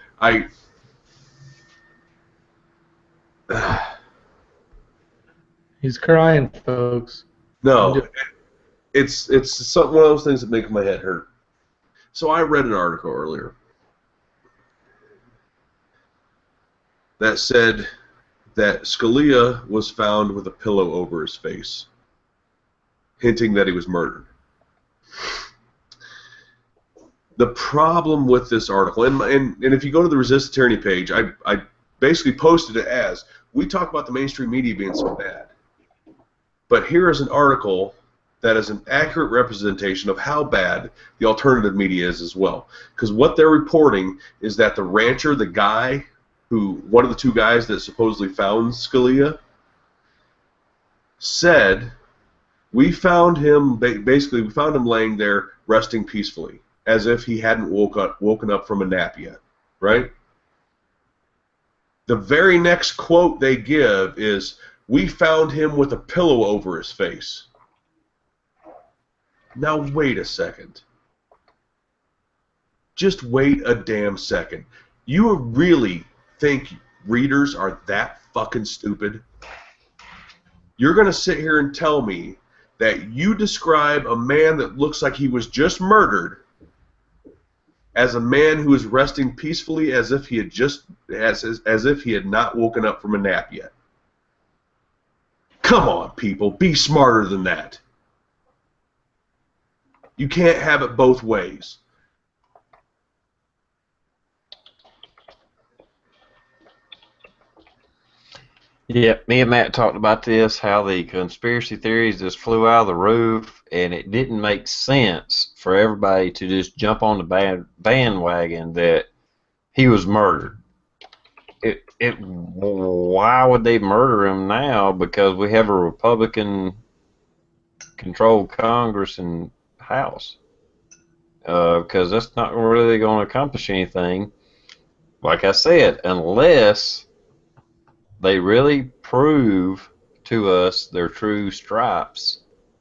He's crying, folks.
no. It's one of those things that make my head hurt. So I read an article earlier that said that Scalia was found with a pillow over his face, hinting that he was murdered. The problem with this article, and if you go to the Resist Tyranny page, I basically posted it as, we talk about the mainstream media being so bad, but here is an article that is an accurate representation of how bad the alternative media is as well. Because what they're reporting is that the rancher, the guy one of the two guys that supposedly found Scalia, said, we found him laying there resting peacefully, as if he hadn't woken up from a nap yet, right? The very next quote they give is, we found him with a pillow over his face. Now wait a second. Just wait a damn second. You really think readers are that fucking stupid? You're going to sit here and tell me that you describe a man that looks like he was just murdered as a man who is resting peacefully as if he had as if he had not woken up from a nap yet. Come on, people, be smarter than that. You can't have it both ways.
Yeah, me and Matt talked about this, how the conspiracy theories just flew out of the roof, and it didn't make sense for everybody to just jump on the bandwagon that he was murdered. Why would they murder him now? Because we have a Republican-controlled Congress and House. Because that's not really going to accomplish anything. Like I said, unless they really prove to us their true stripes,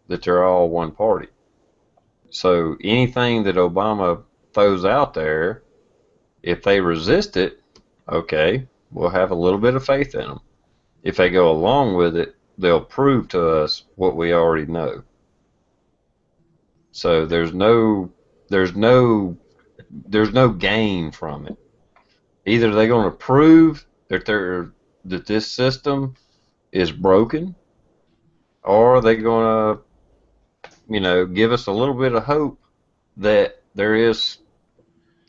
that they're all one party. So anything that Obama throws out there, if they resist it, okay, we'll have a little bit of faith in them. If they go along with it, they'll prove to us what we already know. So there's no gain from it. Either they're going to prove that this system is broken, or they're going to, give us a little bit of hope that there is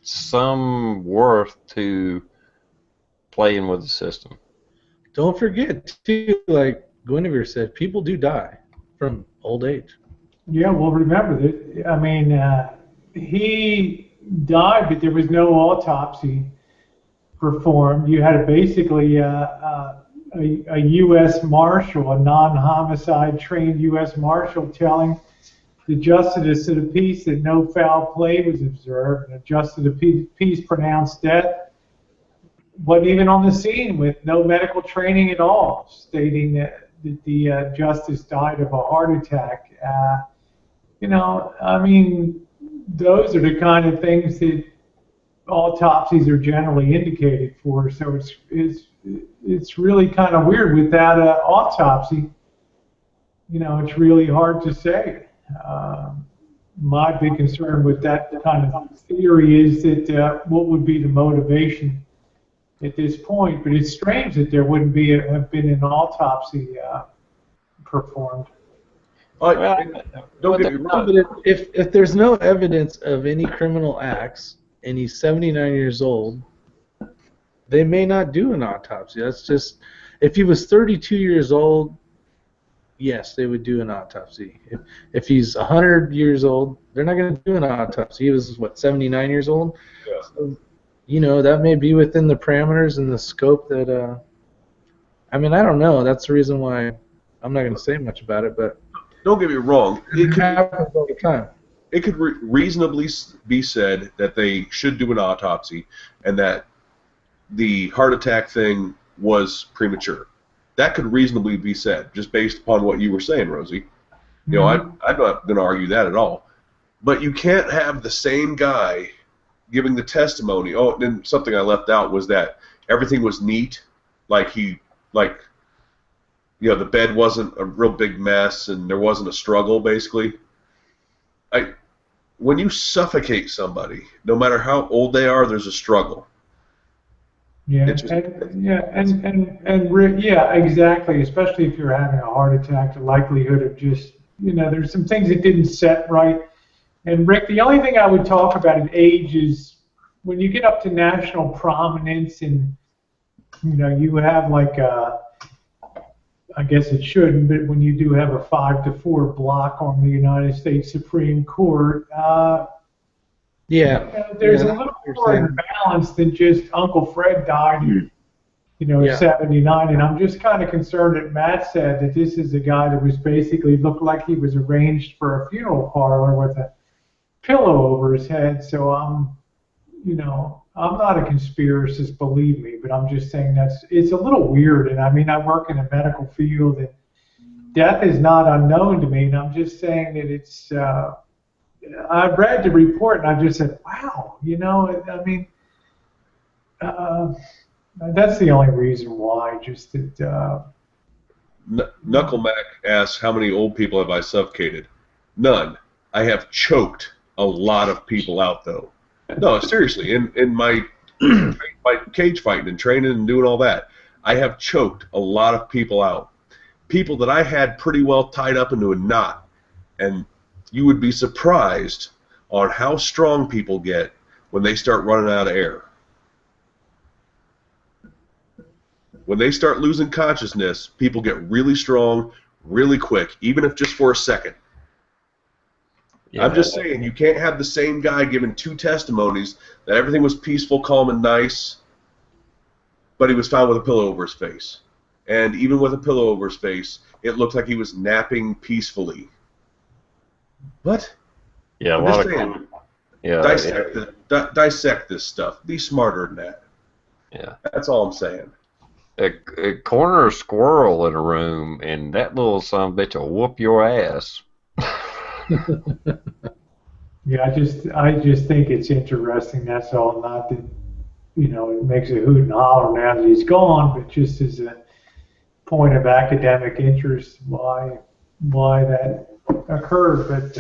some worth to playing with the system.
Don't forget, too, like Guinevere said, people do die from old age.
Yeah, well, remember that. I mean, he died, but there was no autopsy performed. You had basically a U.S. Marshal, a non-homicide trained U.S. Marshal, telling the justice of the peace that no foul play was observed, and the justice of the peace pronounced death. Wasn't even on the scene, with no medical training at all, stating that the justice died of a heart attack. I mean, those are the kind of things that autopsies are generally indicated for. So it's really kind of weird with that autopsy. You know, it's really hard to say. My big concern with that kind of theory is that what would be the motivation at this point? But it's strange that there wouldn't have been an autopsy performed.
Well,
Don't
but
get me wrong.
But if there's no evidence of any criminal acts and he's 79 years old, they may not do an autopsy. That's just, if he was 32 years old, yes, they would do an autopsy. If he's 100 years old, they're not going to do an autopsy. He was, what, 79 years old?
Yeah.
So, you know, that may be within the parameters and the scope that, I mean, I don't know. That's the reason why I'm not going to say much about it, but
Don't get me wrong.
it happens all the time.
It could reasonably be said that they should do an autopsy and that the heart attack thing was premature. That could reasonably be said, just based upon what you were saying, Rosie. You know, I'm not going to argue that at all. But you can't have the same guy giving the testimony. Oh, and then something I left out was that everything was neat, the bed wasn't a real big mess and there wasn't a struggle, basically. When you suffocate somebody, no matter how old they are, there's a struggle.
Yeah, exactly. Especially if you're having a heart attack, the likelihood of just, there's some things that didn't set right. And Rick, the only thing I would talk about in age is when you get up to national prominence and, you have like I guess it shouldn't, but when you do have a 5-4 block on the United States Supreme Court, there's a little more imbalance than just Uncle Fred died in 79, and I'm just kind of concerned that Matt said that this is a guy that was basically looked like he was arranged for a funeral parlor with a pillow over his head. So I'm not a conspiracist, believe me, but I'm just saying it's a little weird. And I mean, I work in a medical field, and death is not unknown to me. And I'm just saying that it's. I've read the report, and I just said, "Wow, I mean, that's the only reason why." Just that.
Knucklemack asks, "How many old people have I suffocated?" None. I have choked a lot of people out, though. No, seriously, in my cage fighting and training and doing all that, I have choked a lot of people out. People that I had pretty well tied up into a knot. And you would be surprised on how strong people get when they start running out of air. When they start losing consciousness, people get really strong really quick, even if just for a second. Yeah. I'm just saying, you can't have the same guy giving two testimonies that everything was peaceful, calm, and nice, but he was found with a pillow over his face. And even with a pillow over his face, it looked like he was napping peacefully. What?
Yeah,
I'm just saying, dissect this stuff. Be smarter than that.
Yeah.
That's all I'm saying.
A corner squirrel in a room, and that little son of a bitch will whoop your ass.
Yeah, I just think it's interesting. That's all. Not that it makes a hoot and holler now that he's gone, but just as a point of academic interest, why that occurred. But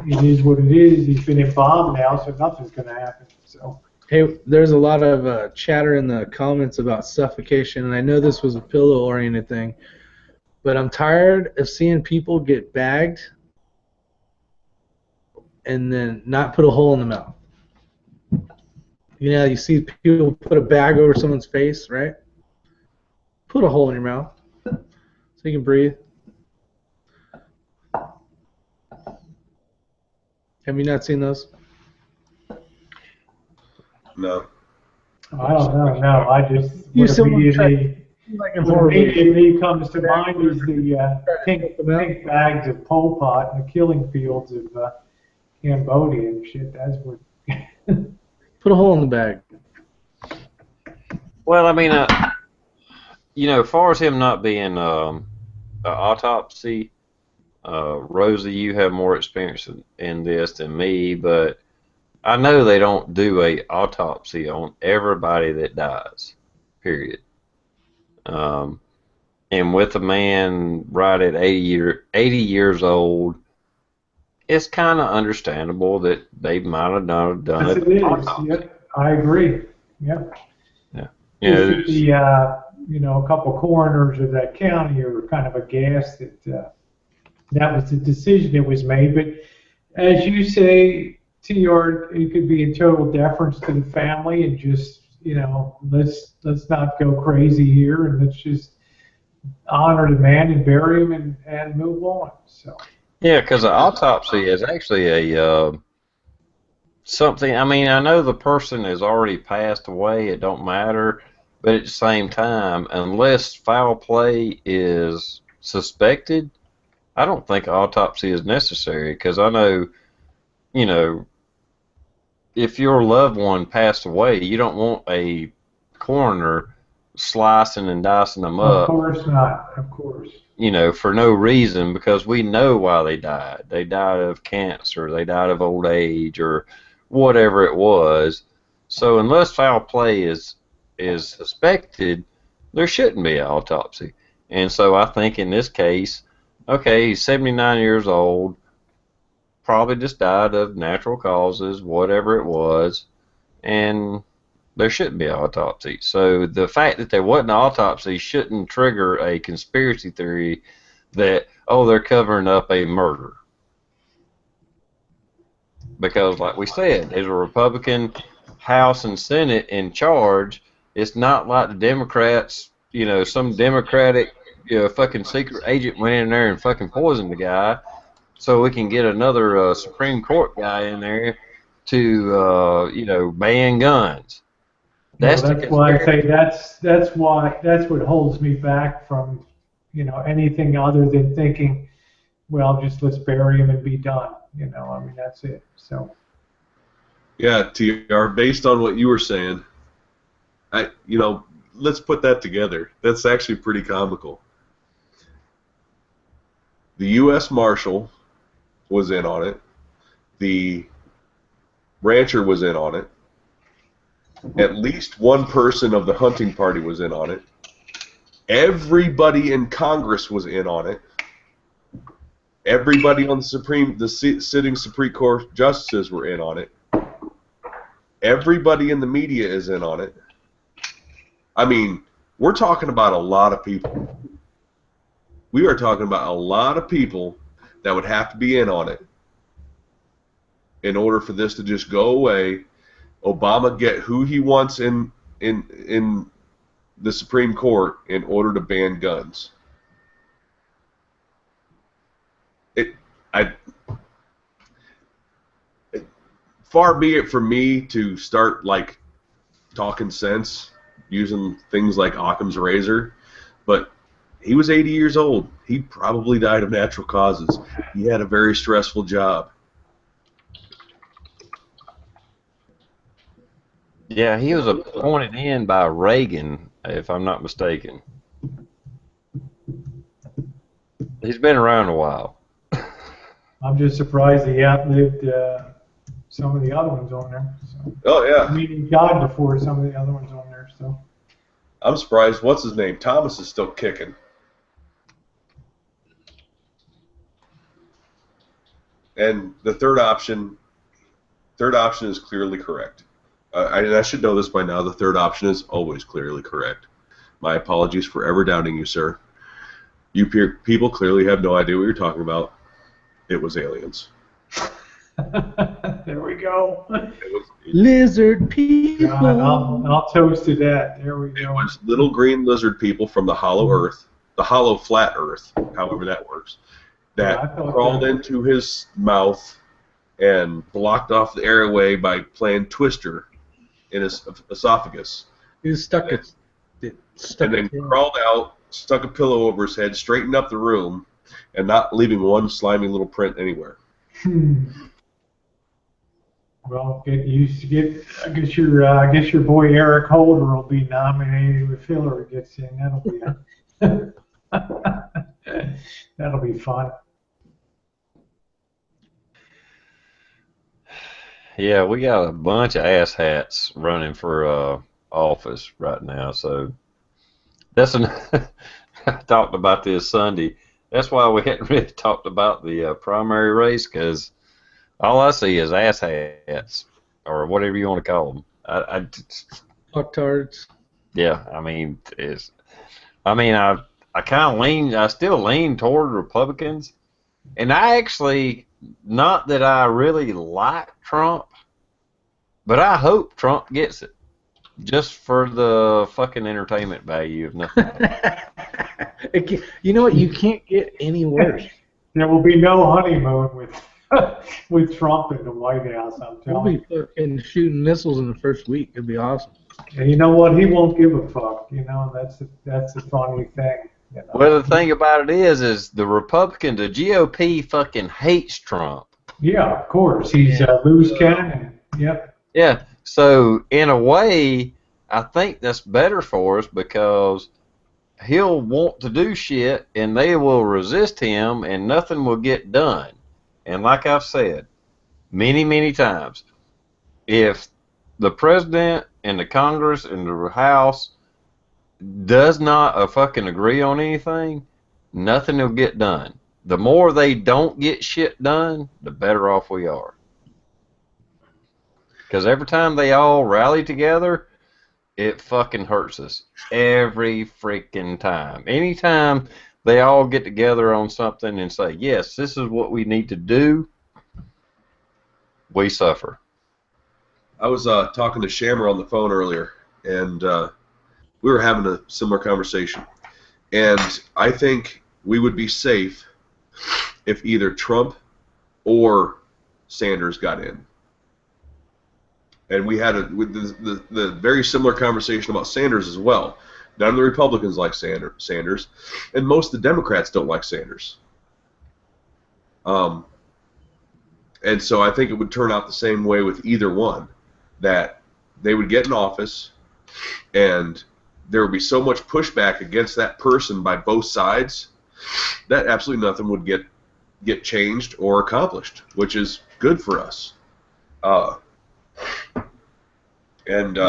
it is what it is. He's been embalmed now, so nothing's going to happen. So.
Hey, there's a lot of chatter in the comments about suffocation, and I know this was a pillow-oriented thing, but I'm tired of seeing people get bagged and then not put a hole in the mouth. You see people put a bag over someone's face, right? Put a hole in your mouth so you can breathe. Have you not seen those?
No.
I don't know. No, I just immediately comes to mind is the pink bags of Pol Pot and the killing fields of Cambodia and shit. That's what.
Put a hole in the bag.
Well, I mean, as far as him not being an autopsy, Rosie, you have more experience in this than me, but I know they don't do a autopsy on everybody that dies, period. Um, and with a man right at 80 years old, it's kind of understandable that they might have not done
Yes,
an
it is.
autopsy.
Yep, I agree. Yep.
Yeah.
Just
You
that the, a couple coroners of that county are kind of aghast that that was the decision that was made. But as you say, TR, it could be in total deference to the family and just, let's not go crazy here and let's just honor the man and bury him and move on. So.
yeah, because an autopsy is actually a something. I mean, I know the person has already passed away. It don't matter, but at the same time, unless foul play is suspected, I don't think an autopsy is necessary. Because I know, you know, if your loved one passed away, you don't want a coroner slicing and dicing them
Of
up,
course not. Of course.
for no reason, because we know why they died. They died of cancer, they died of old age, or whatever it was. So unless foul play is suspected, there shouldn't be an autopsy. And so I think in this case, okay, he's 79 years old, probably just died of natural causes, whatever it was, and there shouldn't be an autopsy. So the fact that there wasn't an autopsy shouldn't trigger a conspiracy theory that, oh, they're covering up a murder. Because, like we said, there's a Republican House and Senate in charge. It's not like the Democrats, some Democratic, fucking secret agent went in there and fucking poisoned the guy so we can get another Supreme Court guy in there to, ban guns.
Well,
That's the
that's why I
conspiracy.
say that's what holds me back from, anything other than thinking, well, just let's bury him and be done. I mean, that's it. So.
Yeah, TR, based on what you were saying, let's put that together. That's actually pretty comical. The U.S. Marshal was in on it. The rancher was in on it. At least one person of the hunting party was in on it. Everybody in Congress was in on it. Everybody on the sitting Supreme Court justices were in on it. Everybody in the media is in on it. I mean, we're talking about a lot of people. We are talking about a lot of people that would have to be in on it in order for this to just go away. Obama get who he wants in the Supreme Court in order to ban guns. Far be it from me to start like talking sense using things like Occam's razor, but he was 80 years old. He probably died of natural causes. He had a very stressful job.
Yeah, he was appointed in by Reagan, if I'm not mistaken. He's been around a while.
I'm just surprised he outlived some of the other ones on there. So.
Oh, yeah.
I mean, he died before some of the other ones on there. So.
I'm surprised. What's his name? Thomas is still kicking. And the third option is clearly correct. I should know this by now. The third option is always clearly correct. My apologies for ever doubting you, sir. You people clearly have no idea what you're talking about. It was aliens.
There we go.
Lizard people.
God, I'll toast to that. There we go.
It was little green lizard people from the hollow earth, the hollow flat earth, however that works, that crawled into his mouth and blocked off the airway by playing Twister in his esophagus.
He was stuck
and then crawled out, stuck a pillow over his head, straightened up the room, and not leaving one slimy little print anywhere.
Well, I guess your boy Eric Holder will be nominated if Hillary gets in. That'll be fun.
Yeah, we got a bunch of asshats running for office right now. So that's an. I talked about this Sunday. That's why we hadn't really talked about the primary race, because all I see is asshats, or whatever you want to call them.
Fucktards.
Yeah, I mean, I kind of lean, I still lean toward Republicans, and I actually, not that I really like Trump, but I hope Trump gets it, just for the fucking entertainment value of nothing else.
You know what? You can't get any worse.
There will be no honeymoon with with Trump in the White House. I'm
We'll
telling
be fucking shooting missiles in the first week. It'd be awesome.
you. And you know what? He won't give a fuck. You know, that's the funny thing. You know?
Well, the thing about it is the Republican, the GOP fucking hates Trump.
Yeah, of course. He's a loose cannon. Yep.
Yeah, so in a way, I think that's better for us, because he'll want to do shit and they will resist him and nothing will get done. And like I've said many, many times, if the president and the Congress and the House does not fucking agree on anything, nothing will get done. The more they don't get shit done, the better off we are. Because every time they all rally together, it fucking hurts us. Every freaking time. Anytime they all get together on something and say, yes, this is what we need to do, we suffer.
I was talking to Shammer on the phone earlier, and we were having a similar conversation. And I think we would be safe if either Trump or Sanders got in. And we had the very similar conversation about Sanders as well. None of the Republicans like Sanders, and most of the Democrats don't like Sanders. And so I think it would turn out the same way with either one, that they would get in office, and there would be so much pushback against that person by both sides that absolutely nothing would get changed or accomplished, which is good for us. And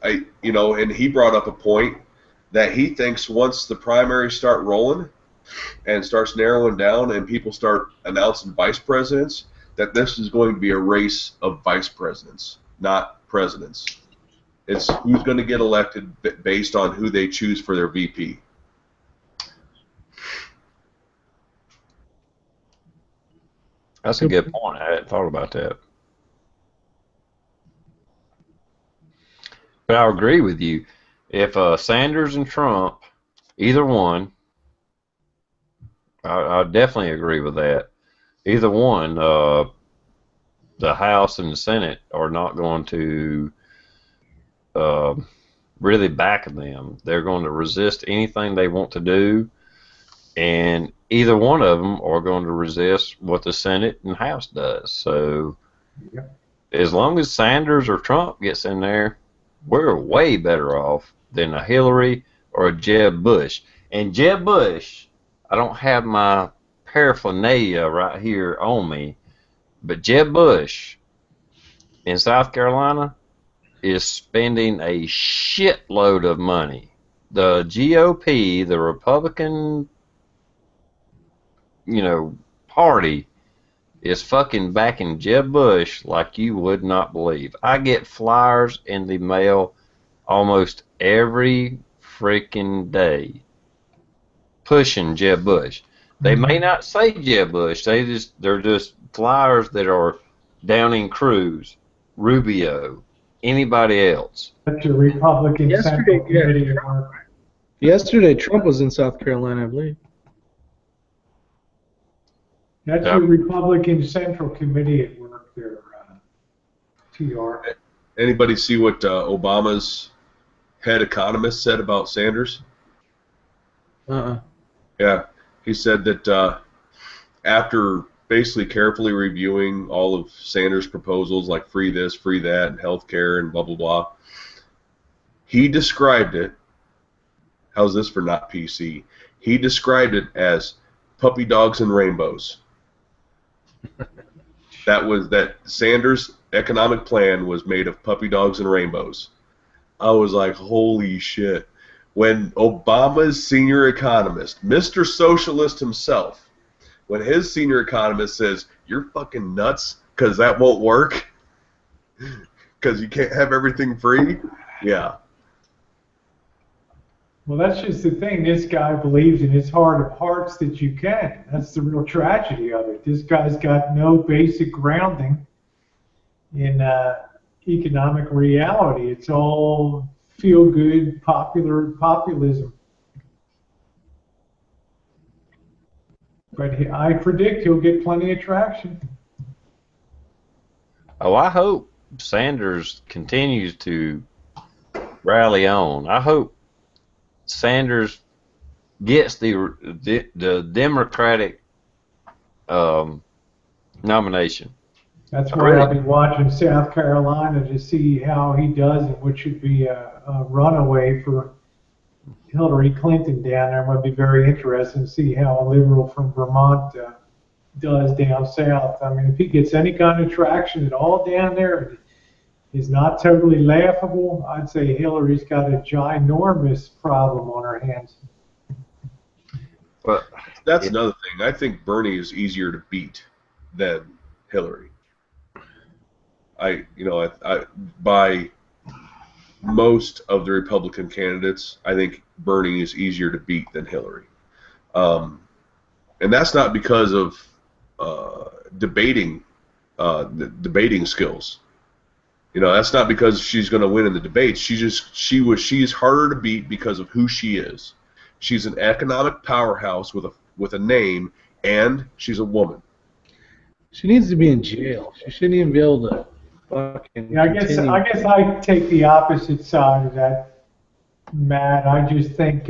and he brought up a point that he thinks once the primaries start rolling and starts narrowing down and people start announcing vice presidents, that this is going to be a race of vice presidents, not presidents. It's who's going to get elected based on who they choose for their VP.
That's a good point. I hadn't thought about that. But I agree with you. If Sanders and Trump, either one, I definitely agree with that. Either one, the House and the Senate are not going to really back them. They're going to resist anything they want to do, and either one of them are going to resist what the Senate and House does. So as long as Sanders or Trump gets in there, we're way better off than a Hillary or a Jeb Bush. And Jeb Bush, I don't have my paraphernalia right here on me, but Jeb Bush in South Carolina is spending a shitload of money. The GOP, the Republican, party, is fucking backing Jeb Bush like you would not believe. I get flyers in the mail almost every freaking day pushing Jeb Bush. They may not say Jeb Bush. They're just flyers that are Downing Cruz, Rubio, anybody else.
That's your Republican Central Committee at work.
Yesterday, Trump was in South Carolina, I believe.
That's your Republican Central Committee at work there, TR.
Anybody see what Obama's head economist said about Sanders? Yeah, he said that after basically carefully reviewing all of Sanders' proposals, like free this, free that, and health care, and blah, blah, blah, he described it, how's this for not PC? He described it as puppy dogs and rainbows. that Sanders' economic plan was made of puppy dogs and rainbows. I was like, holy shit. When Obama's senior economist, Mr. Socialist himself, when his senior economist says, you're fucking nuts because that won't work, because you can't have everything free, yeah.
Well, that's just the thing. This guy believes in his heart of hearts that you can. That's the real tragedy of it. This guy's got no basic grounding in economic reality. It's all feel-good, populism. But I predict he'll get plenty of traction.
Oh, I hope Sanders continues to rally on. I hope Sanders gets the Democratic nomination.
That's why I'll be watching South Carolina to see how he does and what should be a runaway for Hillary Clinton down there. It would be very interesting to see how a liberal from Vermont does down south. I mean, if he gets any kind of traction at all down there, is not totally laughable, I'd say Hillary's got a ginormous problem on her hands.
But that's another thing. I think Bernie is easier to beat than Hillary. By most of the Republican candidates, I think Bernie is easier to beat than Hillary. And that's not because of debating skills. That's not because she's going to win in the debates. She's harder to beat because of who she is. She's an economic powerhouse with a name, and she's a woman.
She needs to be in jail. She shouldn't even be able to fucking.
Yeah, I guess I take the opposite side of that, Matt. I just think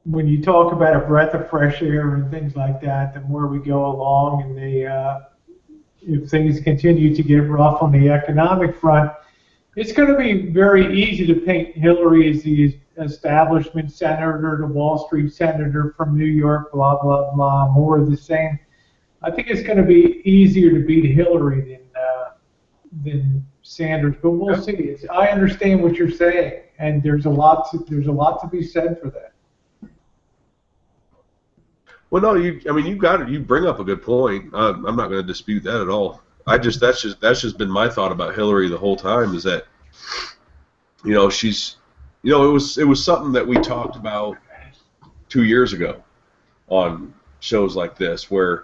when you talk about a breath of fresh air and things like that, the more we go along, and if things continue to get rough on the economic front, it's going to be very easy to paint Hillary as the establishment senator, the Wall Street senator from New York, blah, blah, blah, more of the same. I think it's going to be easier to beat Hillary than Sanders, but we'll see. I understand what you're saying, and there's a lot to be said for that.
Well, no, you bring up a good point. I'm not going to dispute that at all. That's just been my thought about Hillary the whole time, is that it was something that we talked about 2 years ago on shows like this, where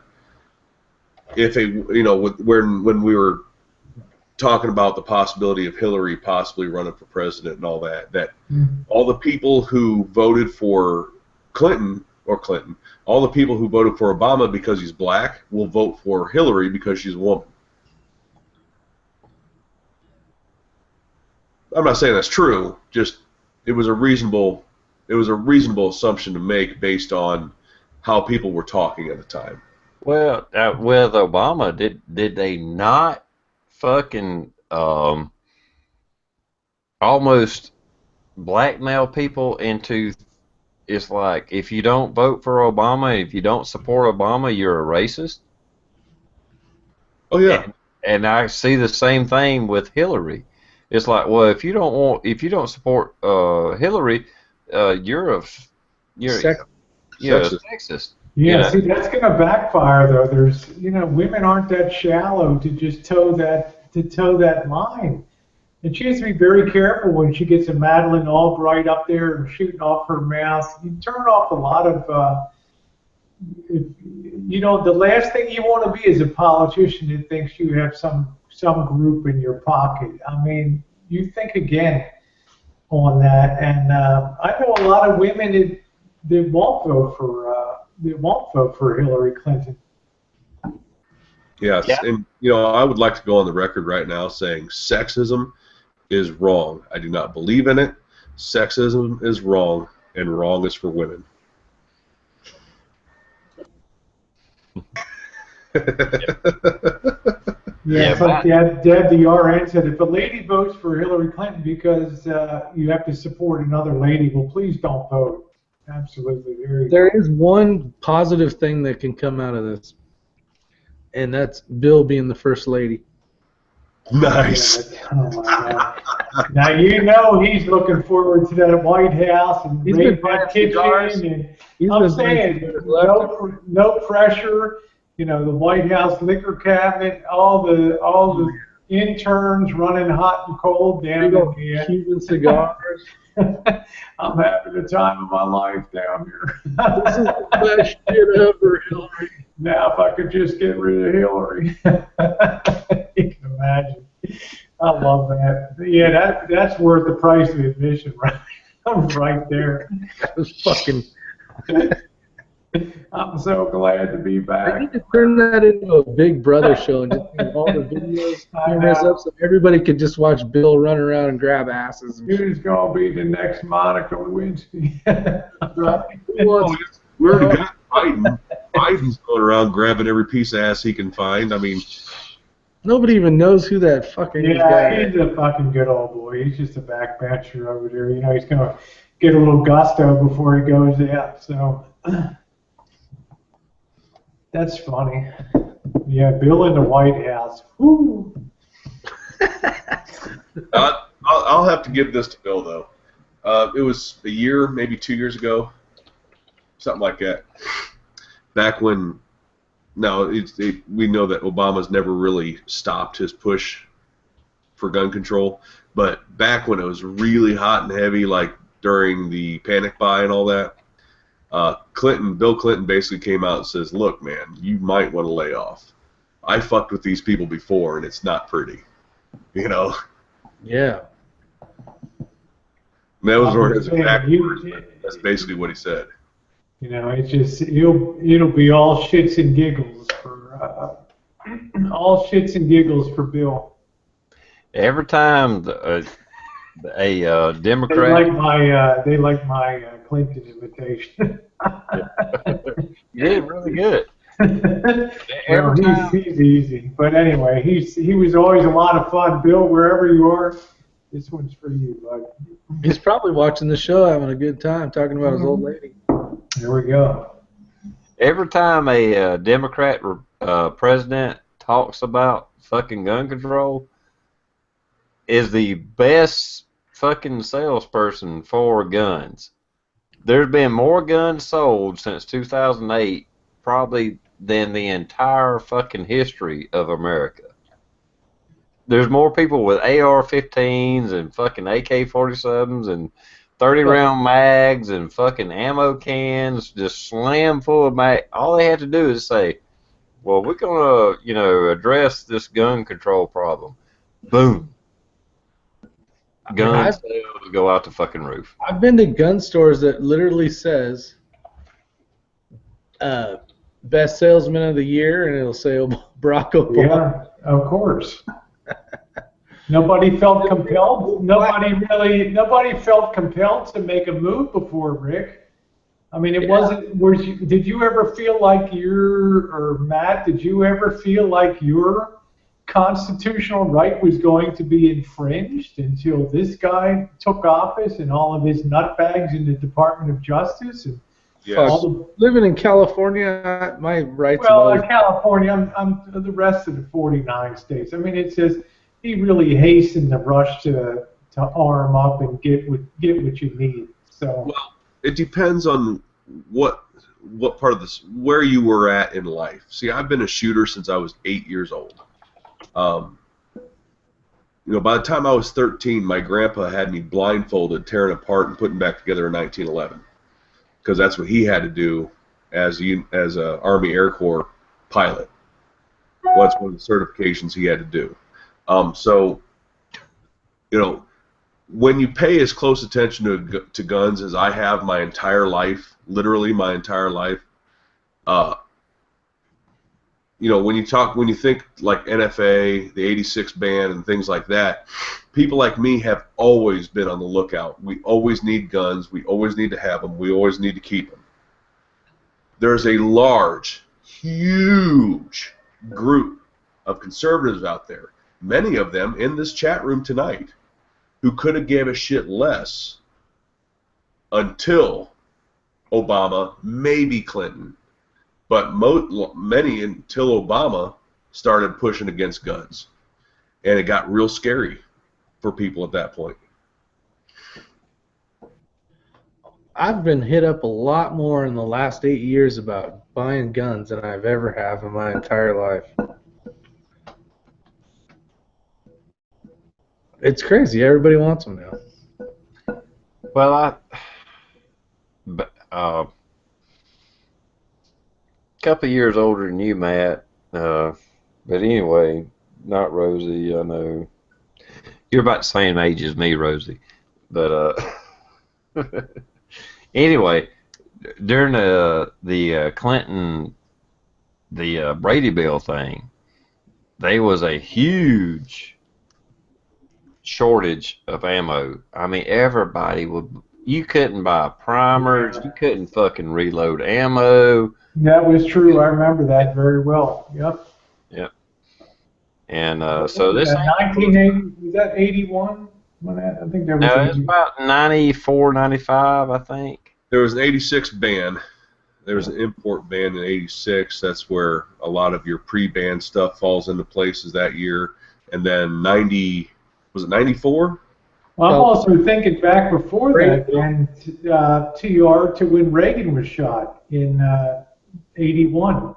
when we were talking about the possibility of Hillary possibly running for president and all that all the people who voted for Clinton, all the people who voted for Obama because he's black will vote for Hillary because she's a woman. I'm not saying that's true. Just it was a reasonable assumption to make based on how people were talking at the time.
Well, with Obama, did they not fucking almost blackmail people into? It's like, if you don't vote for Obama, if you don't support Obama, you're a racist.
Oh yeah.
And I see the same thing with Hillary. It's like, well, if you don't support Hillary, you're a sexist.
Yeah, see, that's going to backfire though. There's, women aren't that shallow to just toe that line. And she has to be very careful when she gets a Madeleine Albright up there and shooting off her mouth. You turn off a lot of, the last thing you want to be is a politician that thinks you have some group in your pocket. I mean, you think again on that. And I know a lot of women that won't vote for Hillary Clinton.
Yes, yeah. And I would like to go on the record right now saying sexism is wrong. I do not believe in it. Sexism is wrong, and wrong is for women.
It's like Deb the RN said, if a lady votes for Hillary Clinton because you have to support another lady, well, please don't vote. Absolutely.
There is one positive thing that can come out of this. and that's Bill being the first lady.
Nice.
Oh my God. Now you know he's looking forward to that White House and
He's
raiding
been buying
that kitchen.
cigars.
And
He's
I'm
been buying
saying
cigars left
no pressure. You know, the White House liquor cabinet, all the interns running hot and cold down
big old
in the
Cuban cigars.
I'm having the time of my life down here.
This is the best shit ever, Hillary.
Now, if I could just get rid of Hillary. You can imagine. I love that. Yeah, that's worth the price of admission, right? Right there.
That was fucking.
I'm so glad to be
I
back.
need to turn that into a Big Brother show and just have all the videos, cameras up, so everybody could just watch Bill run around and grab asses. And
Who's going to be the next Monica Lewinsky?
We already got Biden. Biden's going around grabbing every piece of ass he can find. I mean,
nobody even knows who that fucking guy is.
He's a fucking good old boy. He's just a backbencher over there. You know, he's going to get a little gusto before he goes out. So that's funny. Yeah, Bill in the White House. Woo.
I'll have to give this to Bill, though. It was a year, maybe 2 years ago, something like that. Back when, we know that Obama's never really stopped his push for gun control, but back when it was really hot and heavy, like during the panic buy and all that, Bill Clinton basically came out and says, "Look, man, you might want to lay off. I fucked with these people before, and it's not pretty." You know?
Yeah.
That was one of his exact words. That's basically what he said.
You know, it's just it'll be all shits and giggles for Bill.
Every time a Democrat,
They like my Clinton invitation.
you did really good.
Well, he's easy, but anyway, he was always a lot of fun. Bill, wherever you are, this one's for you, bud.
He's probably watching the show, having a good time, talking about his old lady.
There we go.
Every time a Democrat president talks about fucking gun control, is the best fucking salesperson for guns. There's been more guns sold since 2008, probably, than the entire fucking history of America. There's more people with AR-15s and fucking AK-47s and 30-round mags and fucking ammo cans just slam full of mag. All they have to do is say, well, we're going to, address this gun control problem. Boom. Gun sales go out the fucking roof.
I've been to gun stores that literally says best salesman of the year, and it'll say Barack Obama.
Yeah, of course. Nobody felt compelled. Nobody felt compelled to make a move before, Rick. I mean, it wasn't. Did you ever feel like Matt? Did you ever feel like your constitutional right was going to be infringed until this guy took office and all of his nutbags in the Department of Justice? And
Yes.
Living in California, my rights.
Well, in California, I'm the rest of the 49 states. I mean, it says he really hastened the rush to arm up and get what you need. So.
Well, it depends on what part of this, where you were at in life. See, I've been a shooter since I was 8 years old. By the time I was 13, my grandpa had me blindfolded, tearing apart, and putting back together in 1911, because that's what he had to do as a Army Air Corps pilot. Well, that's one of the certifications he had to do. When you pay as close attention to guns as I have my entire life, literally my entire life, when you think like NFA, the 86 ban, and things like that, people like me have always been on the lookout. We always need guns. We always need to have them. We always need to keep them. There's a large, huge group of conservatives out there, many of them in this chat room tonight, who could have gave a shit less until Obama, maybe Clinton, but many until Obama, started pushing against guns. And it got real scary for people at that point.
I've been hit up a lot more in the last 8 years about buying guns than I've ever have in my entire life. It's crazy. Everybody wants them now.
Well, couple of years older than you, Matt. But anyway, not Rosie. I know you're about the same age as me, Rosie. But anyway, during the Clinton, the Brady Bill thing, there was a huge shortage of ammo. I mean, everybody would. You couldn't buy primers. You couldn't fucking reload ammo.
That was true. I remember that very well. Yep.
Yep. And so this
1980, was that 81? I think there was.
No, it's about 94, 95, I think.
There was an 86 ban. There was an import ban in 86. That's where a lot of your pre-ban stuff falls into places that year. And then 90, was it 94?
Well, I'm also thinking back before that, and TR to when Reagan was shot in 81.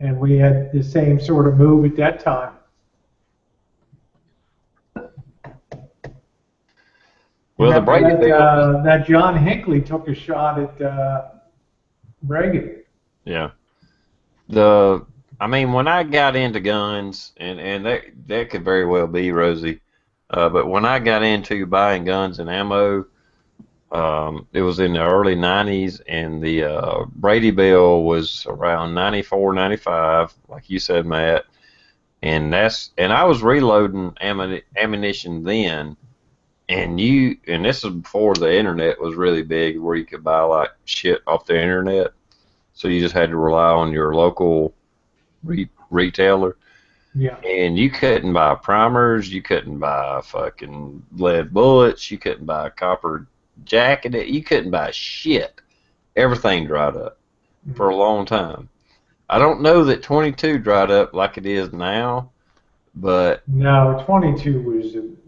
And we had the same sort of move at that time.
Well, the Brady Bill.
That John Hinckley took a shot at Reagan.
Yeah. I mean, when I got into guns, and that could very well be Rosie, but when I got into buying guns and ammo, it was in the early 90s, and the Brady Bill was around 94, 95, like you said, Matt. And I was reloading ammunition then, and this is before the internet was really big, where you could buy like shit off the internet. So you just had to rely on your local retailer.
Yeah.
And you couldn't buy primers, you couldn't buy fucking lead bullets, you couldn't buy copper jacket, you couldn't buy shit. Everything dried up for a long time. I don't know that 22 dried up like it is now, but
no, 22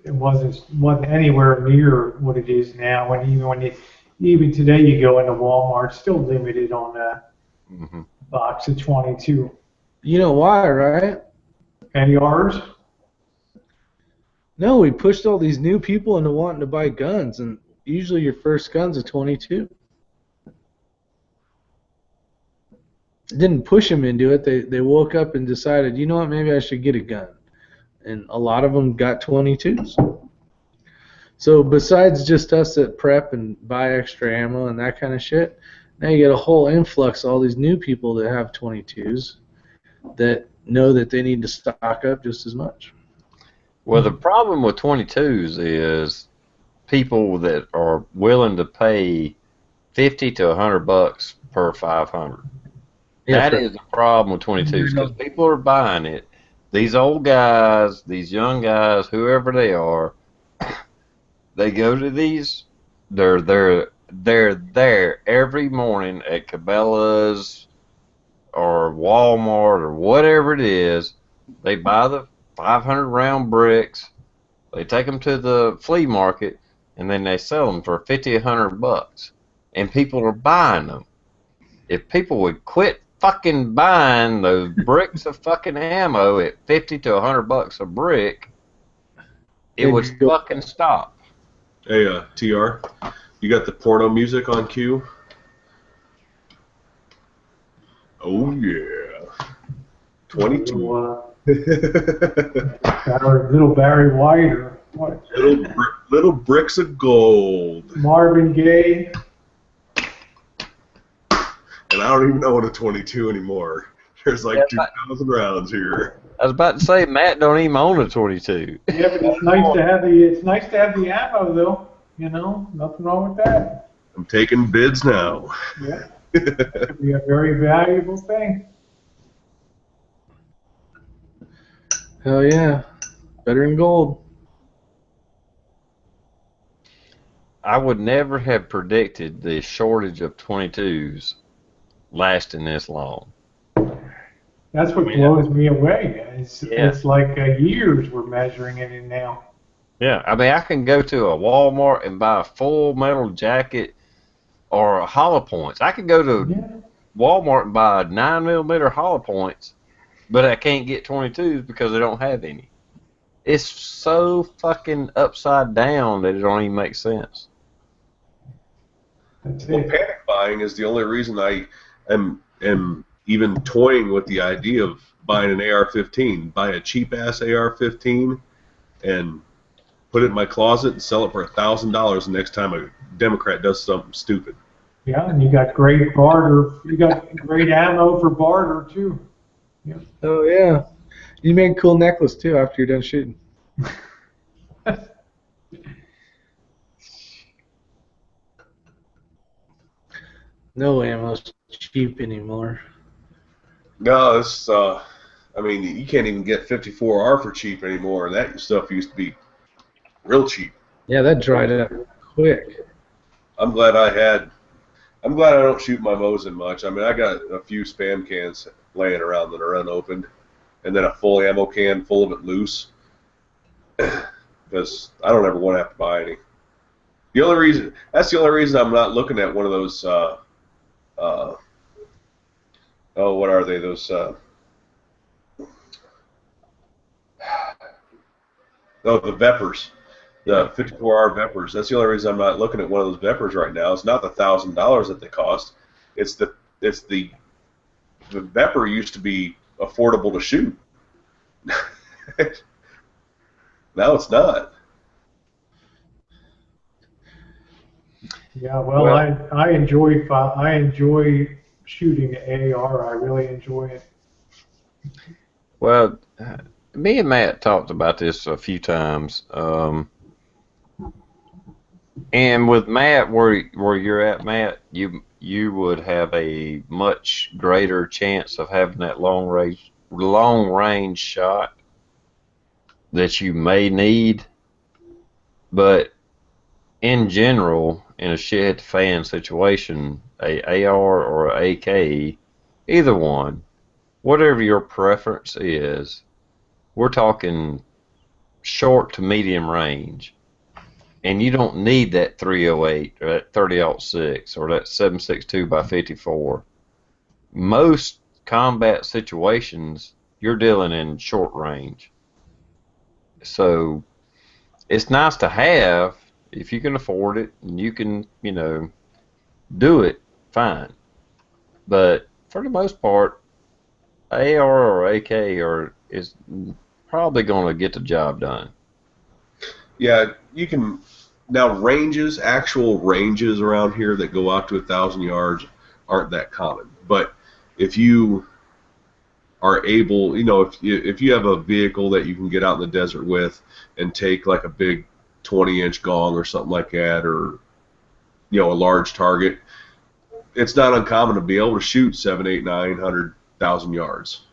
wasn't anywhere near what it is now. Even today you go into Walmart, still limited on that box of 22.
You know why, right?
ARs?
No, we pushed all these new people into wanting to buy guns, and usually your first gun's a 22. Didn't push them into it. They woke up and decided, you know what, maybe I should get a gun. And a lot of them got 22s. So besides just us that prep and buy extra ammo and that kind of shit, now you get a whole influx of all these new people that have 22s that know that they need to stock up just as much.
Well, the problem with 22s is people that are willing to pay $50 to $100 per 500.
Yeah,
that is the problem with 22s, because people are buying it. These old guys, these young guys, whoever they are, they go to these. They're there every morning at Cabela's or Walmart or whatever it is. They buy the 500 round bricks. They take them to the flea market, and then they sell them for $50, $100, and people are buying them. If people would quit fucking buying those bricks of fucking ammo at $50 to $100 a brick, it would fucking stop.
Hey, TR, you got the porno music on cue? Oh yeah, 22.
Little Barry White or what?
Little bricks of gold.
Marvin Gaye.
And I don't even own a 22 anymore. There's like 2,000 rounds here.
I was about to say, Matt don't even own a 22.
Yeah, but it's nice to have the ammo though. You know, nothing wrong with that.
I'm taking bids now.
Yeah, it could be a very valuable thing.
Hell yeah, better than gold.
I would never have predicted the shortage of 22s lasting this long.
That's what
Yeah.
blows me away.
Yeah.
It's like years we're measuring it in now.
Yeah, I mean, I can go to a Walmart and buy a full metal jacket or a hollow points. I can go to
Yeah.
Walmart and buy 9mm hollow points, but I can't get 22s because they don't have any. It's so fucking upside down that it don't even make sense.
That's
Well,
it.
panic buying is the only reason I am even toying with the idea of buying an AR-15. Buy a cheap-ass AR-15 and put it in my closet and sell it for $1,000 the next time a Democrat does something stupid.
Yeah, and you got great barter. You got great ammo for barter too. Yeah.
Oh yeah. You made a cool necklace too after you're done shooting. No ammo's cheap anymore.
No, it's I mean, you can't even get 54R for cheap anymore. That stuff used to be real cheap.
Yeah, that dried up quick.
I'm glad I don't shoot my Mosin much. I mean, I got a few spam cans laying around that are unopened, and then a full ammo can full of it loose, because I don't ever want to have to buy any. That's the only reason I'm not looking at one of those. What are they? Those. The Vepers, the 54R Vepers. That's the only reason I'm not looking at one of those Vepers right now. It's not the $1,000 that they cost. It's the Vepper used to be affordable to shoot. Now it's not.
Yeah, well, I enjoy shooting AR. I really enjoy it.
Well, me and Matt talked about this a few times, and with Matt, where you're at, Matt, you would have a much greater chance of having that long range shot that you may need, but in general, in a shit hit the fan situation, a AR or a AK, either one, whatever your preference is, we're talking short to medium range, and you don't need that 308 or that 30-06 or that 7.62 by 54. Most combat situations, you're dealing in short range, so it's nice to have if you can afford it and you can, do it, fine. But for the most part, AR or AK is probably going to get the job done.
Yeah, you can now actual ranges around here that go out to 1,000 yards aren't that common. But if you are able, if you have a vehicle that you can get out in the desert with and take like a big 20-inch gong or something like that, or a large target, it's not uncommon to be able to shoot 7, 8, 900,000 yards.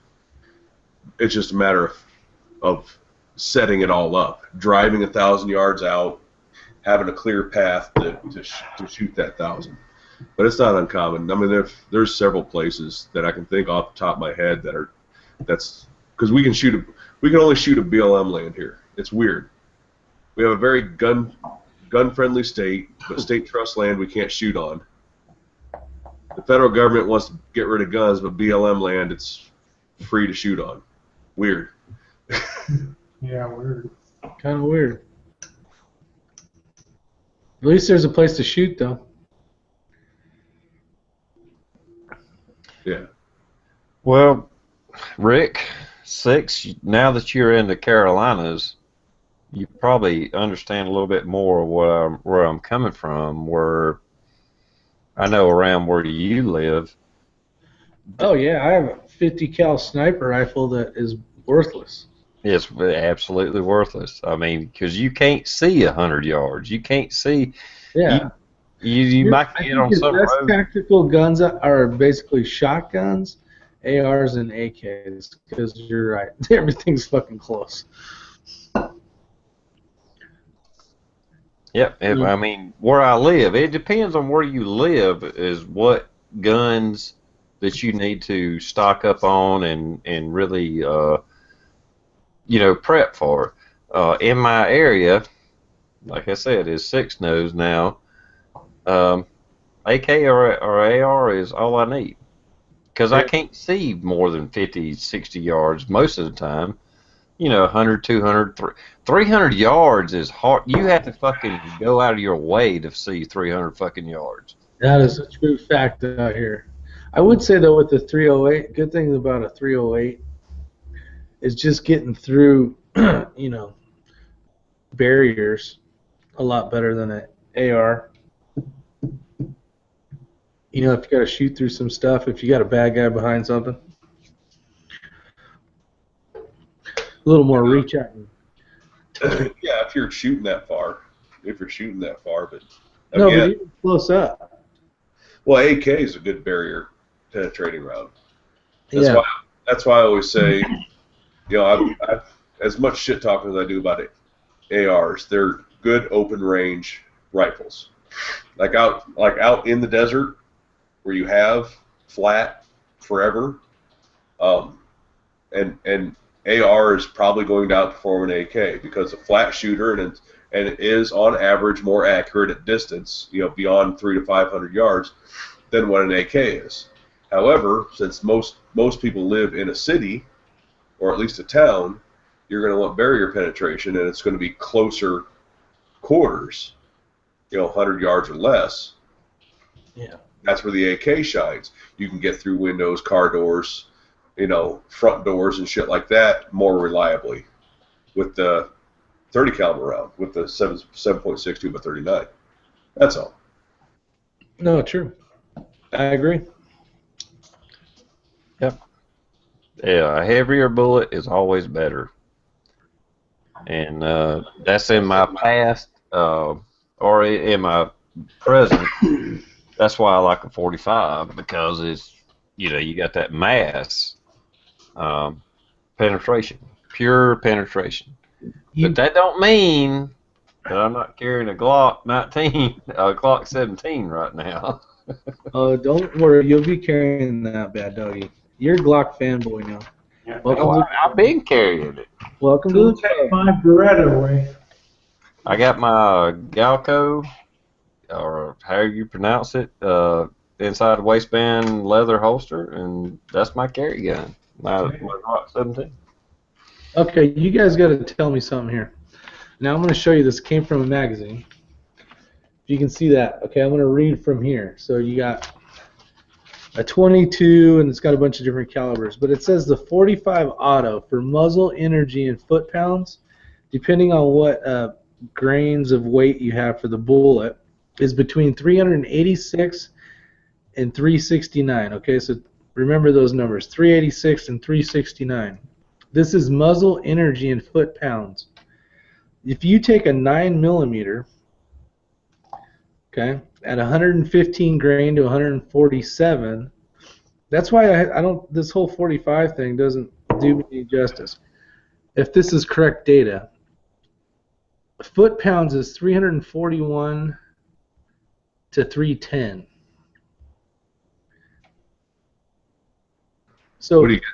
It's just a matter of setting it all up, driving 1,000 yards out, having a clear path to shoot that 1,000. But it's not uncommon. I mean, there's several places that I can think off the top of my head that's because we can only shoot a BLM land here. It's weird. We have a very gun friendly state, but state trust land we can't shoot on. The federal government wants to get rid of guns, but BLM land it's free to shoot on. Weird.
Yeah, weird.
Kind of weird. At least there's a place to shoot, though.
Yeah.
Well, Rick, now that you're in the Carolinas, you probably understand a little bit more of where I'm coming from, where I know around where you live.
Oh yeah, I have a 50 cal sniper rifle that is worthless.
It's absolutely worthless. I mean, because you can't see 100 yards. You can't see.
Yeah.
You might
I
get
think
on
your
some
best
road.
tactical guns are basically shotguns, ARs, and AKs. Because you're right, everything's fucking close.
Yep. I mean, where I live, it depends on where you live is what guns that you need to stock up on and really, you know, prep for. In my area, like I said, is 6 nose now. AK or AR is all I need because I can't see more than 50, 60 yards most of the time. You know, 100, 200, 300 yards is hard. You have to fucking go out of your way to see 300 fucking yards.
That is a true fact out here. I would say though with the 308, good thing about a 308 is just getting through, you know, barriers a lot better than an AR. You know, if you got to shoot through some stuff, if you got a bad guy behind something, a little more reach out.
Yeah, if you're shooting that far, but
No,
again,
but even close up.
well, AK is a good barrier penetrating round. That's
Yeah.
why I always say, you know, I've as much shit talking as I do about ARs. They're good open range rifles. Like out in the desert where you have flat forever, and AR is probably going to outperform an AK because a flat shooter and it is on average more accurate at distance, you know, beyond 300 to 500 yards than what an AK is. However, since most people live in a city or at least a town, you're going to want barrier penetration, and it's going to be closer quarters, you know, 100 yards or less.
Yeah.
That's where the AK shines. You can get through windows, car doors, you know, front doors and shit like that more reliably with the 30 caliber round, with the 7.62 by 39. That's all.
No, true. I agree.
Yep. Yeah, a heavier bullet is always better. And that's in my past or in my present. That's why I like a 45 because it's, you know, you got that mass penetration, pure penetration. But that don't mean that I'm not carrying a Glock 19, a Glock 17 right now.
Don't worry, you'll be carrying that bad doggy. You're a Glock fanboy now.
Well, I've been carrying it.
Welcome to
Don't
the
take
club.
my Beretta away.
I got my Galco, or how you pronounce it, inside the waistband leather holster, and that's my carry gun, my Glock 17.
Okay, you guys got to tell me something here. Now I'm going to show you this came from a magazine. If you can see that, okay, I'm going to read from here. So you got a 22, and it's got a bunch of different calibers, but it says the 45 auto for muzzle energy in foot-pounds, depending on what grains of weight you have for the bullet, is between 386 and 369. Okay, so remember those numbers, 386 and 369. This is muzzle energy in foot-pounds. If you take a 9mm, okay, at 115 grain to 147, that's why I don't, this whole 45 thing doesn't do me any justice. If this is correct data, foot-pounds is 341 to 310. So,
What do you get?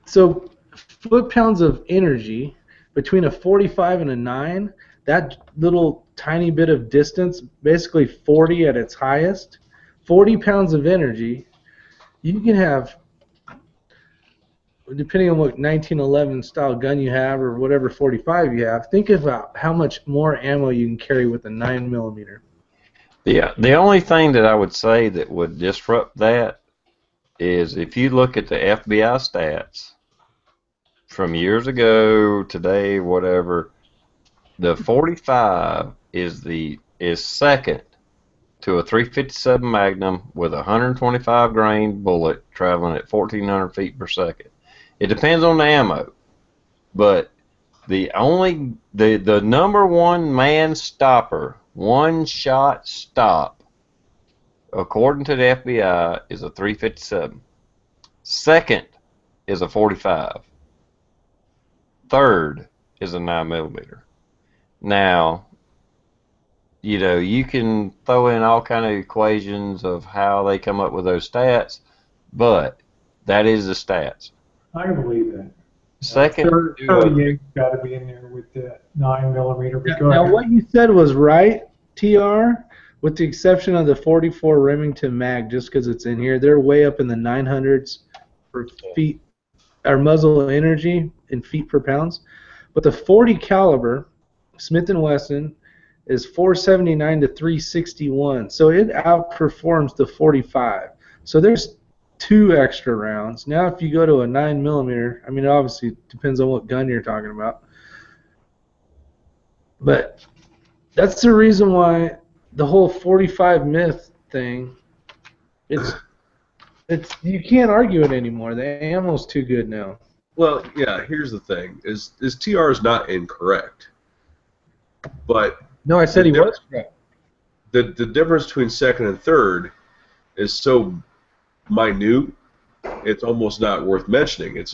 so foot-pounds of energy between a 45 and a 9, that little tiny bit of distance, basically 40 at its highest, 40 pounds of energy, you can have, depending on what 1911 style gun you have or whatever 45 you have, think about how much more ammo you can carry with a 9mm.
Yeah, the only thing that I would say that would disrupt that is if you look at the FBI stats from years ago, today, whatever, the 45 is second to a 357 Magnum with a 125 grain bullet traveling at 1,400 feet per second. It depends on the ammo, but the number one man stopper, one shot stop, according to the FBI, is a 357. Second is a 45. Third is a 9mm. Now, you know, you can throw in all kind of equations of how they come up with those stats, but that is the stats.
I can believe that.
Second,
38's got to be in there with the 9mm. But go
Now,
ahead.
what you said was right, TR, with the exception of the 44 Remington mag, just because it's in here. They're way up in the 900s for feet, or muzzle energy in feet per pounds. But the 40 caliber Smith & Wesson is 479 to 361, so it outperforms the 45. So there's 2 extra rounds. Now, if you go to a 9mm, I mean, obviously it depends on what gun you're talking about. But that's the reason why the whole 45 myth thing, it's you can't argue it anymore. The ammo's too good now.
Well, yeah. Here's the thing: is TR is not incorrect, but
No, I said he was correct.
the difference between second and third is so minute, it's almost not worth mentioning.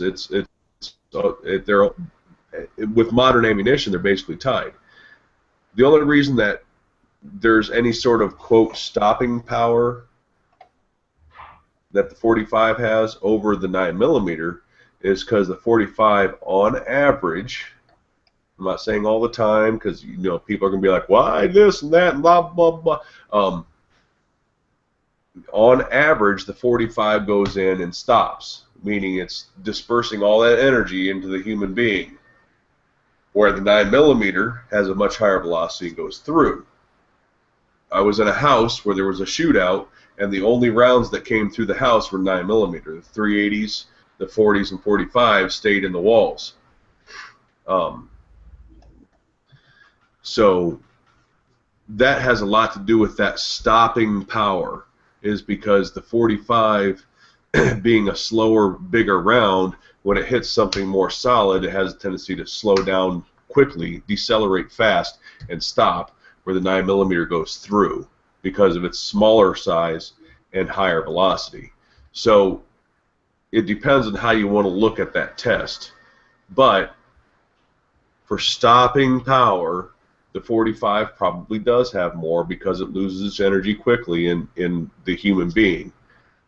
They're with modern ammunition, they're basically tied. The only reason that there's any sort of quote stopping power that the 45 has over the 9mm is because the 45 on average, I'm not saying all the time because people are gonna be like, why this and that and blah blah blah. On average, the 45 goes in and stops, meaning it's dispersing all that energy into the human being, where the 9mm has a much higher velocity and goes through. I was in a house where there was a shootout, and the only rounds that came through the house were 9mm. The 380s, the 40s, and 45s stayed in the walls. So that has a lot to do with that stopping power, is because the 45, being a slower, bigger round, when it hits something more solid, it has a tendency to slow down quickly, decelerate fast, and stop, where the 9mm goes through because of its smaller size and higher velocity. So it depends on how you want to look at that test. But for stopping power, the 45 probably does have more because it loses its energy quickly in the human being.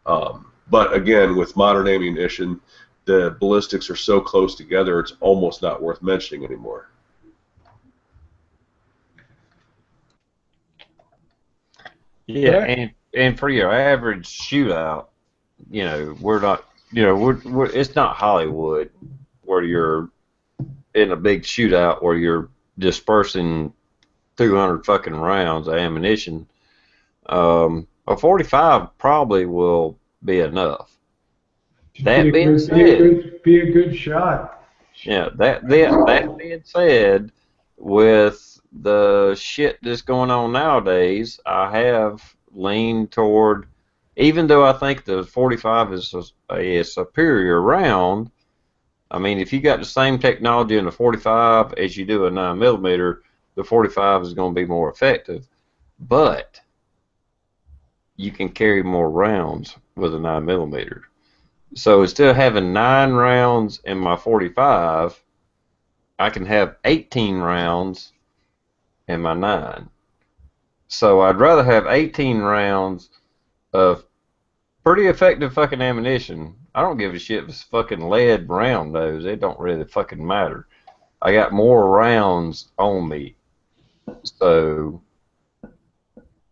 But again, with modern ammunition, the ballistics are so close together, it's almost not worth mentioning anymore.
Yeah, and for your average shootout, we're not, it's not Hollywood where you're in a big shootout where you're dispersing 200 fucking rounds of ammunition. A 45 probably will be enough. That being said,
be a good shot.
yeah, that being said, with the shit that's going on nowadays, I have leaned toward, even though I think the 45 is a superior round. I mean, if you got the same technology in the 45 as you do a 9mm, the 45 is going to be more effective. But you can carry more rounds with a 9mm. So instead of having 9 rounds in my 45, I can have 18 rounds in my 9. So I'd rather have 18 rounds of pretty effective fucking ammunition. I don't give a shit if it's fucking lead round those. It don't really fucking matter. I got more rounds on me. So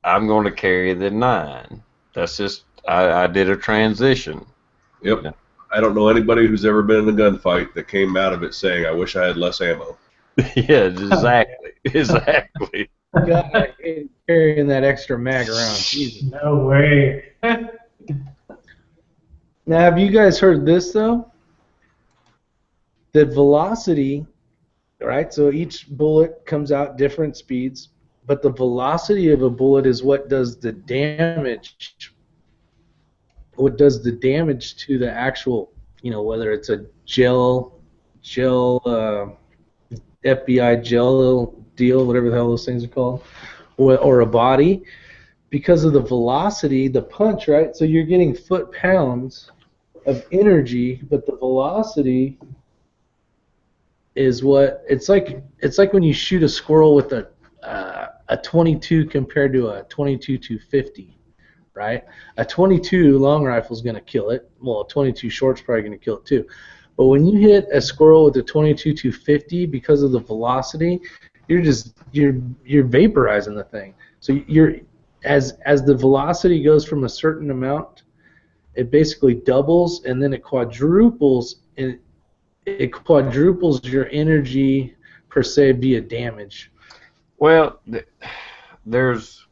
I'm going to carry the 9. That's just, I did a transition.
Yep. I don't know anybody who's ever been in a gunfight that came out of it saying, I wish I had less ammo.
Yeah, exactly. Exactly.
God, I hate carrying that extra mag around. Jesus.
No way.
Now, have you guys heard this, though? That velocity, right? So each bullet comes out different speeds, but the velocity of a bullet is what does the damage. What does the damage to the actual, whether it's a gel, FBI gel deal, whatever the hell those things are called, or a body, because of the velocity, the punch, right? So you're getting foot-pounds of energy, but the velocity is what it's like when you shoot a squirrel with a 22 compared to a 22 250. right? A 22 long rifle is going to kill it. Well, a 22 short's probably going to kill it too. But when you hit a squirrel with a 22 250, because of the velocity, you're vaporizing the thing. So as the velocity goes from a certain amount, it basically doubles and then it quadruples, and it quadruples your energy per se via damage.
Well, there's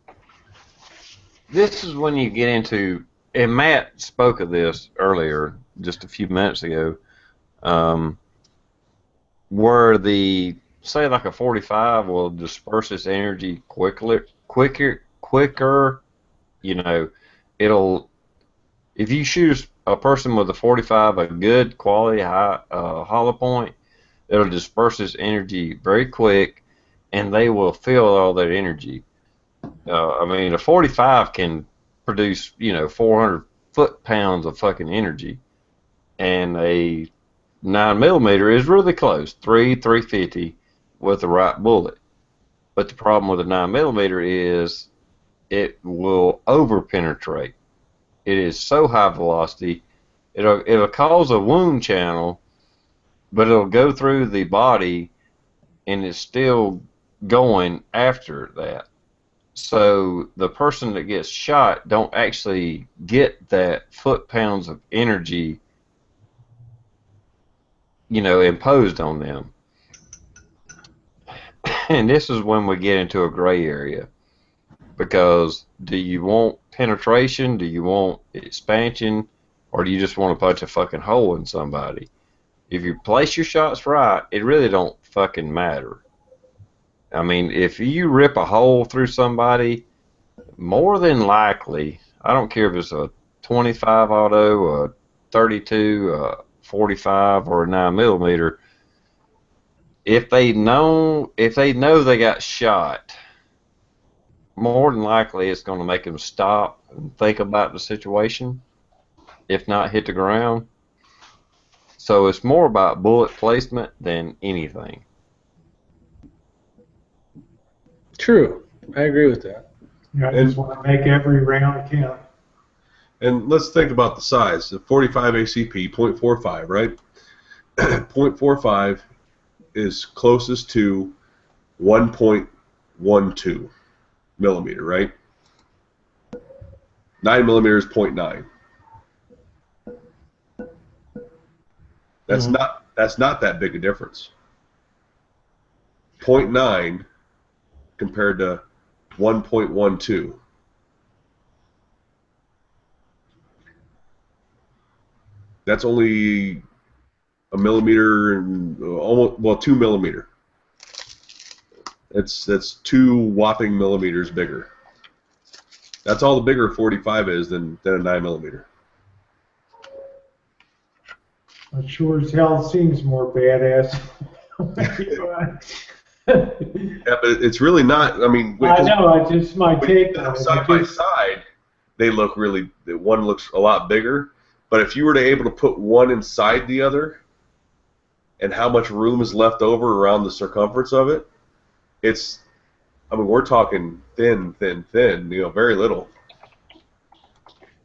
this is when you get into, and Matt spoke of this earlier, just a few minutes ago, where the, say like a 45 will disperse its energy quicker. You know, it'll, if you shoot a person with a 45, a good quality high hollow point, it'll disperse its energy very quick, and they will feel all that energy. I mean, a 45 can produce, 400 foot-pounds of fucking energy, and a 9mm is really close, 350 with the right bullet. But the problem with a 9mm is it will over-penetrate. It is so high velocity, it'll cause a wound channel, but it'll go through the body, and it's still going after that. So the person that gets shot don't actually get that foot-pounds of energy, imposed on them. And this is when we get into a gray area, because do you want penetration, do you want expansion, or do you just want to punch a fucking hole in somebody? If you place your shots right, it really don't fucking matter. I mean, if you rip a hole through somebody, more than likely, I don't care if it's a 25 auto, a 32, a 45, or a 9mm, if they know they got shot, more than likely it's going to make them stop and think about the situation, if not hit the ground. So it's more about bullet placement than anything.
True. I agree with that.
I just want to make every round count.
And let's think about the size. The 45 ACP, 0.45, right? 0.45 is closest to 1.12 millimeter, right? 9mm is 0.9. That's not that big a difference. 0.9 compared to 1.12. That's only a millimeter and almost 2 millimeter. That's 2 whopping millimeters bigger. That's all the bigger 45 is than a 9mm.
It sure as hell seems more badass.
Yeah, but it's really not. I mean,
I know. It's just my take on it.
Side by side, they look really. One looks a lot bigger. But if you were to able to put one inside the other, and how much room is left over around the circumference of it, it's. I mean, we're talking thin, thin, thin. Very little.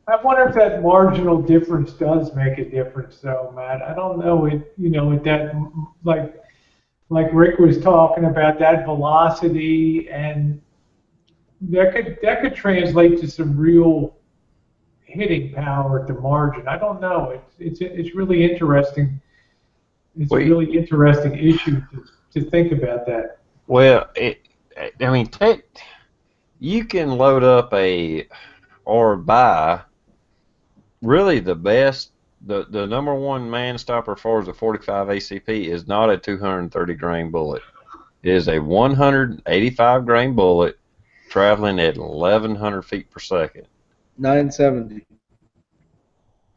I wonder if that marginal difference does make a difference, though, Matt. I don't know. With that, like Rick was talking about, that velocity, and that could translate to some real hitting power at the margin. I don't know. It's really interesting. It's a really interesting issue to think about that.
Well, you can load up or buy really the best. The number one man stopper for the 45 ACP is not a 230 grain bullet. It is a 185 grain bullet traveling at 1,100 feet per second.
970.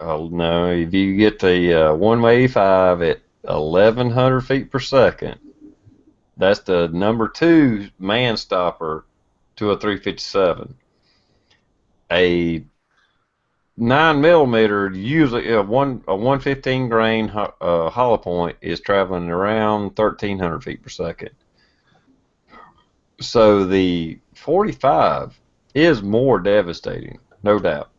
Oh no! If you get the 185 at 1,100 feet per second, that's the number 2 man stopper to a 357. A 9mm, usually a 115 grain hollow point, is traveling around 1,300 feet per second. So the 45 is more devastating. no doubt.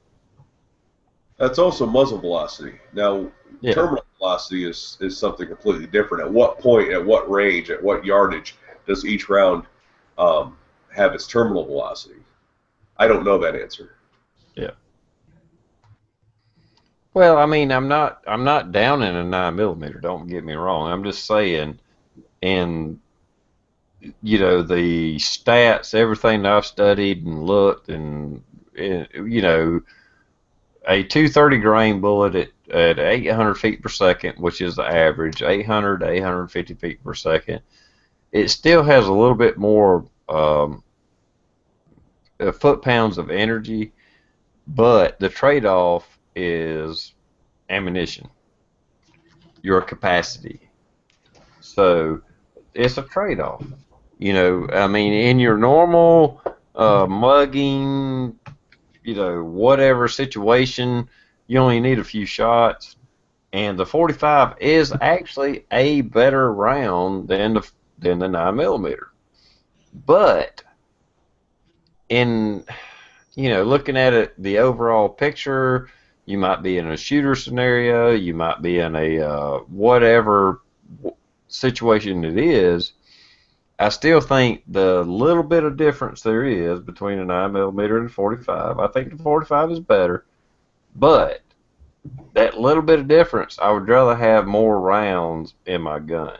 That's also muzzle velocity. Now,
Yeah.
terminal velocity is something completely different. At what point, at what range, at what yardage does each round have its terminal velocity? I don't know that answer.
Yeah. Well, I mean, I'm not down in a 9mm. Don't get me wrong. I'm just saying, and you know, the stats, everything that I've studied and looked, and you know, a 230 grain bullet at 800 feet per second, which is the average, 800 to 850 feet per second, it still has a little bit more foot-pounds of energy, but the trade-off is ammunition, your capacity. So it's a trade-off. You know, I mean, in your normal mugging, you know, whatever situation, you only need a few shots. And the 45 is actually a better round than the 9mm. But in, you know, looking at it, the overall picture, you might be in a shooter scenario, you might be in a whatever situation it is. I still think the little bit of difference there is between a 9mm and a 45, I think the 45 is better. But that little bit of difference, I would rather have more rounds in my gun.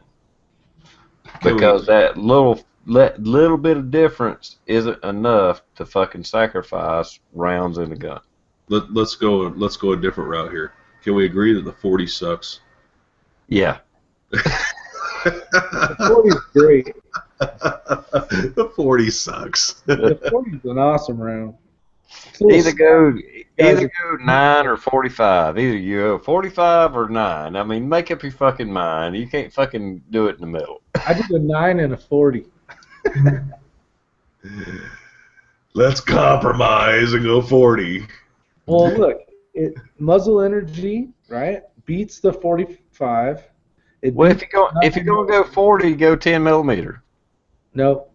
Because that little bit of difference isn't enough to fucking sacrifice rounds in the gun.
Let's go a different route here. Can we agree that the 40 sucks?
Yeah.
The 40 is great.
The 40 sucks.
The 40 is an awesome round.
Either go 9 or 45. Either you go 45 or 9. I mean, make up your fucking mind. You can't fucking do it in the middle.
I did a 9 and a 40.
Let's compromise and go 40.
Well, look, muzzle energy, right, beats the 45.
Well, if you're gonna go 40, go 10mm.
No,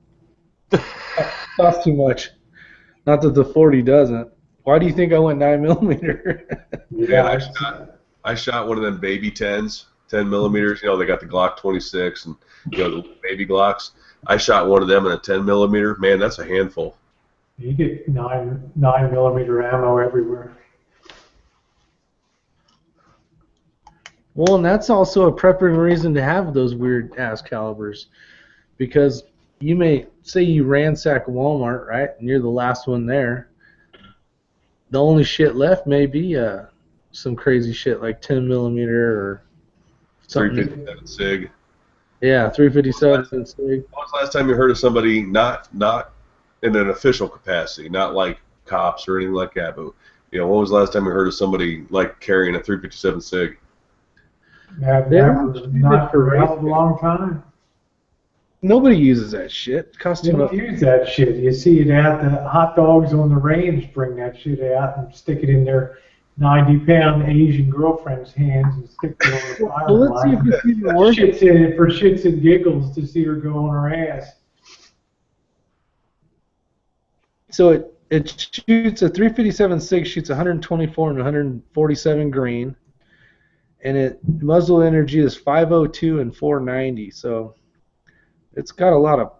costs too much. Not that the 40 doesn't. Why do you think I went 9mm?
Yeah, I shot one of them baby 10s, 10mm. You know, they got the Glock 26 and you know the baby Glocks. I shot one of them in a 10mm. Man, that's a handful.
You get 9mm ammo everywhere.
Well, and that's also a prepping reason to have those weird ass calibers, because you may say you ransack Walmart, right, and you're the last one there. The only shit left may be some crazy shit like 10mm or something.
357 SIG.
Yeah, 357 SIG.
When was the last time you heard of somebody not in an official capacity, not like cops or anything like that, but you know, when was the last time you heard of somebody like carrying a 357 SIG?
Not for a long time.
Nobody uses that shit. It costs
You
too
don't
much.
use that shit. You see it at the hot dogs on the range, bring that shit out and stick it in their 90-pound Asian girlfriend's hands and stick it on the fire.
Well, let's see if it's even worth it.
Shit's in it for shits and giggles to see her go on her ass.
So it shoots a 357 SIG shoots 124 and 147 grain, and it muzzle energy is 502 and 490. So it's got a lot of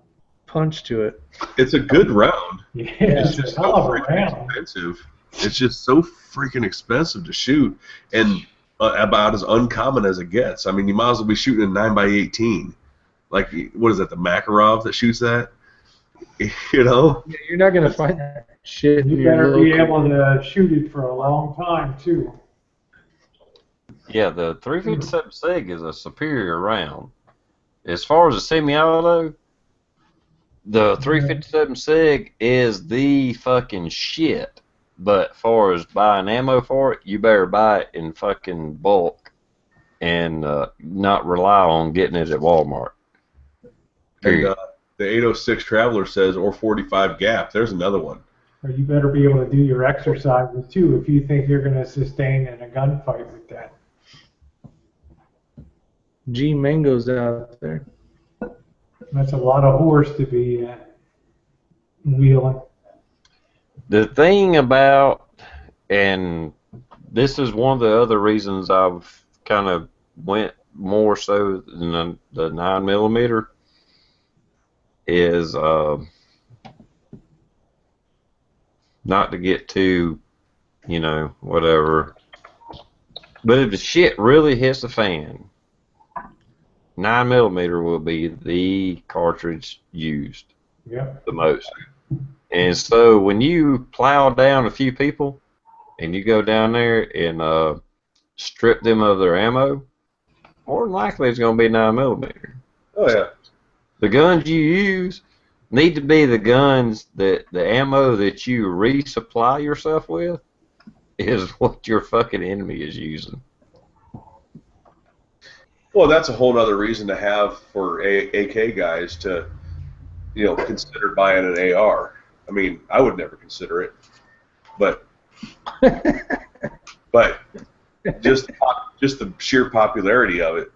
punch to it.
It's a good round.
Yeah,
It's
it's
just
a hell of
so
a
freaking
round.
expensive. It's just so freaking expensive to shoot, and about as uncommon as it gets. I mean, you might as well be shooting a 9x18. Like, what is that? The Makarov that shoots that? You know?
Yeah, you're not gonna find that shit.
You better be able to shoot it for a long time too.
Yeah, the 357 SIG is a superior round. As far as a semi-auto, the 357 SIG is the fucking shit. But as far as buying ammo for it, you better buy it in fucking bulk and not rely on getting it at Walmart. Period.
And the 806 Traveler says, or 45 Gap. There's another one.
Or you better be able to do your exercises too if you think you're going to sustain in a gunfight with that.
G Mango's out there.
That's a lot of horse to be wheeling.
The thing about And this is one of the other reasons I've kind of went more so than the 9mm is not to get too, you know, whatever. But if the shit really hits the fan, 9mm will be the cartridge used the most. And so when you plow down a few people and you go down there and strip them of their ammo, more than likely it's going to be 9mm.
Oh yeah.
The guns you use need to be the guns that the ammo that you resupply yourself with is what your fucking enemy is using.
Well, that's a whole other reason to have for AK guys to, you know, consider buying an AR. I mean, I would never consider it, but just the sheer popularity of it,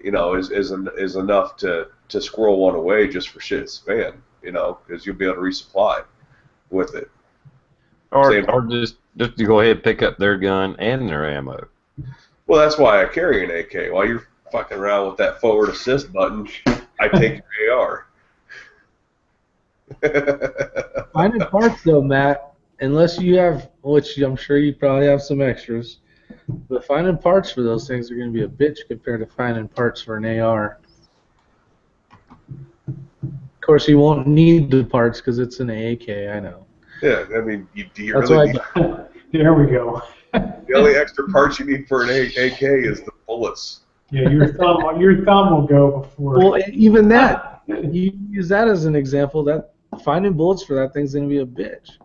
you know, is enough to squirrel one away just for shit's fan, you know, because you'll be able to resupply with it.
Or just to go ahead and pick up their gun and their ammo.
Well, that's why I carry an AK. While you're fucking around with that forward assist button, I take your AR.
Finding parts though, Matt, unless you have, which I'm sure you probably have some extras, but finding parts for those things are going to be a bitch compared to finding parts for an AR. Of course, you won't need the parts because it's an AK, I know.
Yeah, I mean, you
That's
really
why
There we go.
the only extra parts you need for an AK is the bullets.
Yeah, your thumb will go before.
Well, even that, you use that as an example. That finding bullets for that thing's going to be a bitch.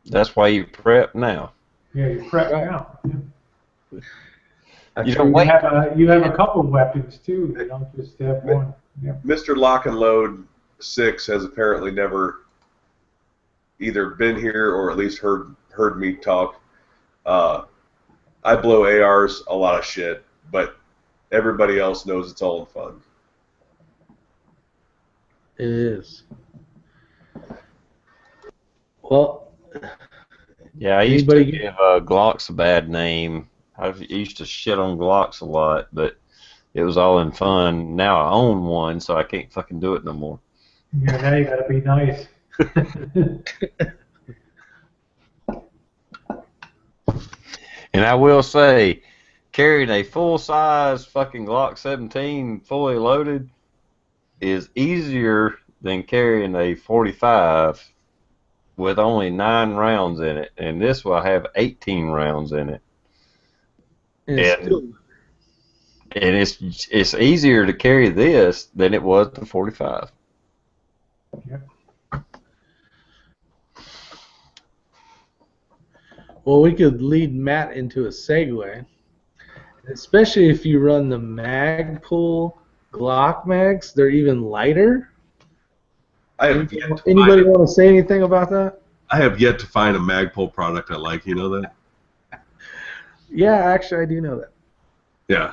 That's why you prep now.
Yeah, you prep now.
You don't wait.
You have a couple of weapons too. You don't just have one. Yeah.
Mr. Lock and Load 6 has apparently never either been here or at least heard me talk. I blow ARs a lot of shit, but everybody else knows it's all in fun.
It is. Well,
Yeah, I used to give Glocks a bad name. I used to shit on Glocks a lot, but it was all in fun. Now I own one, so I can't fucking do it no more.
Yeah, now you gotta be nice.
And I will say, carrying a full-size fucking Glock 17 fully loaded is easier than carrying a 45 with only 9 rounds in it, and this will have 18 rounds in it. And it's easier to carry this than it was the 45.
Yep.
Well, we could lead Matt into a segue, especially if you run the Magpul Glock mags. They're even lighter. Anybody want to say anything about that?
I have yet to find a Magpul product I like. You know that?
Yeah, actually, I do know that.
Yeah.